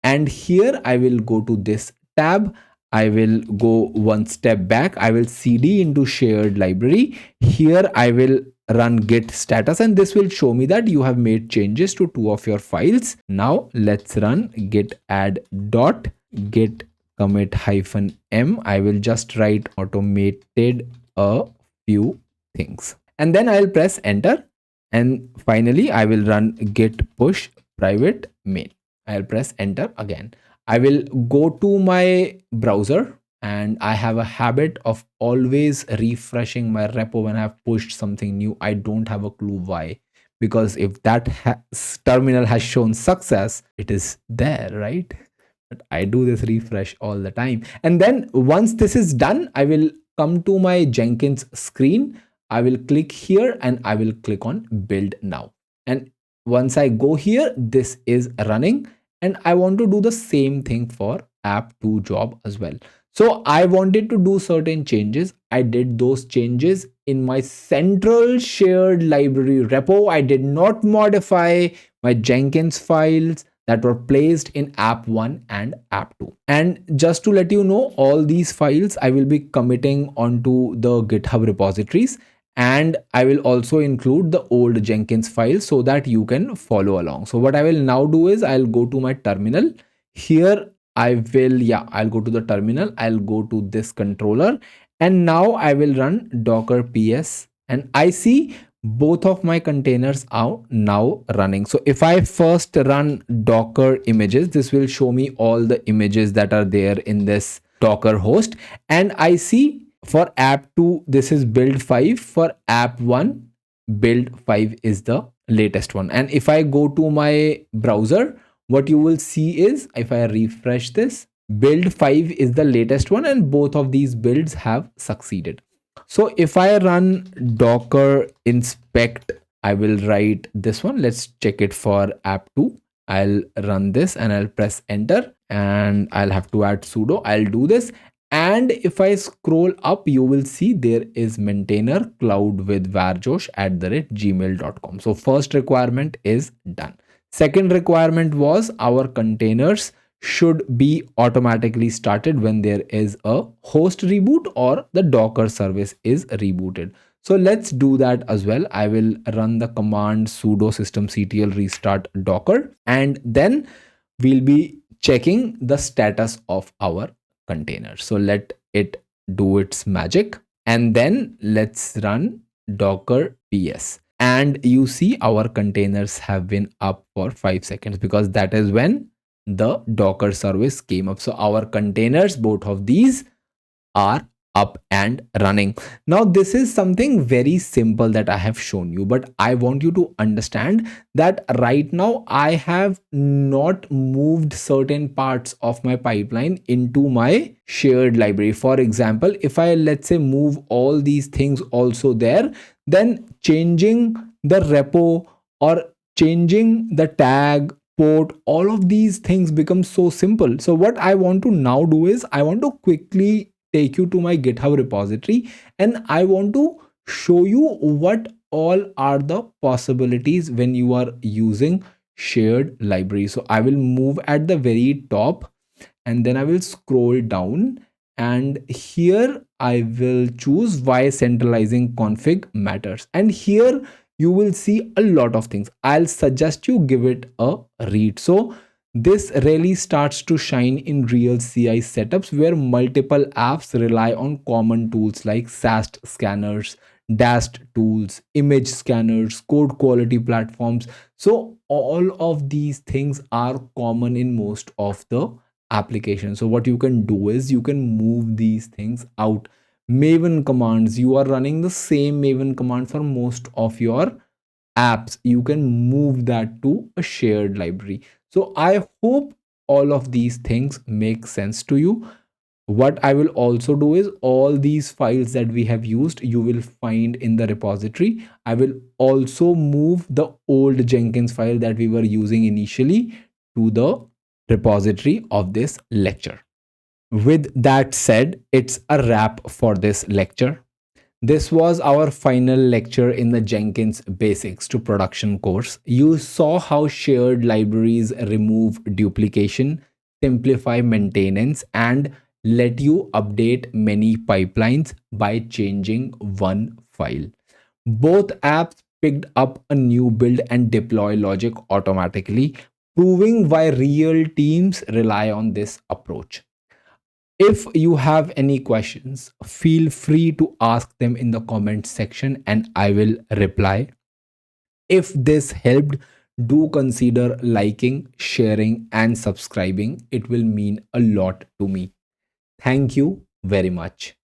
and here I will go to this tab. I will go one step back. I will cd into shared library. Here I will run git status, and this will show me that you have made changes to 2 of your files. Now let's run git add dot git commit -m. I will just write automated a few things, and then I'll press enter. And finally I will run git push private main. I'll press enter again. I will go to my browser, and I have a habit of always refreshing my repo when I've pushed something new. I don't have a clue why, because if that terminal has shown success, it is there, right? But I do this refresh all the time. And then once this is done, I will come to my Jenkins screen. I will click here, and I will click on build now. And once I go here, this is running, and I want to do the same thing for app2 job as well. So I wanted to do certain changes. I did those changes in my central shared library repo. I did not modify my Jenkins files that were placed in app1 and app2. And just to let you know, all these files I will be committing onto the GitHub repositories, and I will also include the old Jenkins files so that you can follow along. So what I will now do is I'll go to my terminal. Here I'll go to the terminal. I'll go to this controller, and now I will run docker ps, and I see Both of my containers are now running. So if I first run Docker images, this will show me all the images that are there in this Docker host. And I see for app 2, this is build 5. For app 1, build 5 is the latest one. And if I go to my browser, what you will see is, if I refresh this, build 5 is the latest one, and both of these builds have succeeded. So if I run docker inspect, I will write this one. Let's check it for app 2. I'll run this and I'll press enter, and I'll have to add sudo. I'll do this. And if I scroll up, you will see there is maintainer cloud with varjosh @gmail.com. So first requirement is done. Second requirement was our containers should be automatically started when there is a host reboot or the Docker service is rebooted. So let's do that as well. I will run the command sudo systemctl restart docker, and then we'll be checking the status of our container. So let it do its magic, and then let's run docker ps. And you see our containers have been up for 5 seconds because that is when the Docker service came up. So our containers, both of these, are up and running. Now, this is something very simple that I have shown you, but I want you to understand that right now I have not moved certain parts of my pipeline into my shared library. For example, if I, let's say, move all these things also there, then changing the repo or changing the tag port, all of these things become so simple. So what I want to now do is I want to quickly take you to my GitHub repository, and I want to show you what all are the possibilities when you are using shared library. So I will move at the very top, and then I will scroll down, and here I will choose why centralizing config matters. And here you will see a lot of things. I'll suggest you give it a read. So this really starts to shine in real CI setups where multiple apps rely on common tools like SAST scanners, DAST tools, image scanners, code quality platforms. So all of these things are common in most of the applications. So what you can do is you can move these things out. Maven commands, you are running the same Maven command for most of your apps, you can move that to a shared library. So I hope all of these things make sense to you. What I will also do is all these files that we have used, you will find in the repository. I will also move the old Jenkins file that we were using initially to the repository of this lecture. With that said, it's a wrap for this lecture. This was our final lecture in the Jenkins Basics to Production course. You saw how shared libraries remove duplication, simplify maintenance, and let you update many pipelines by changing one file. Both apps picked up a new build and deploy logic automatically, proving why real teams rely on this approach. If you have any questions, feel free to ask them in the comment section and I will reply. If this helped, do consider liking, sharing, and subscribing. It will mean a lot to me. Thank you very much.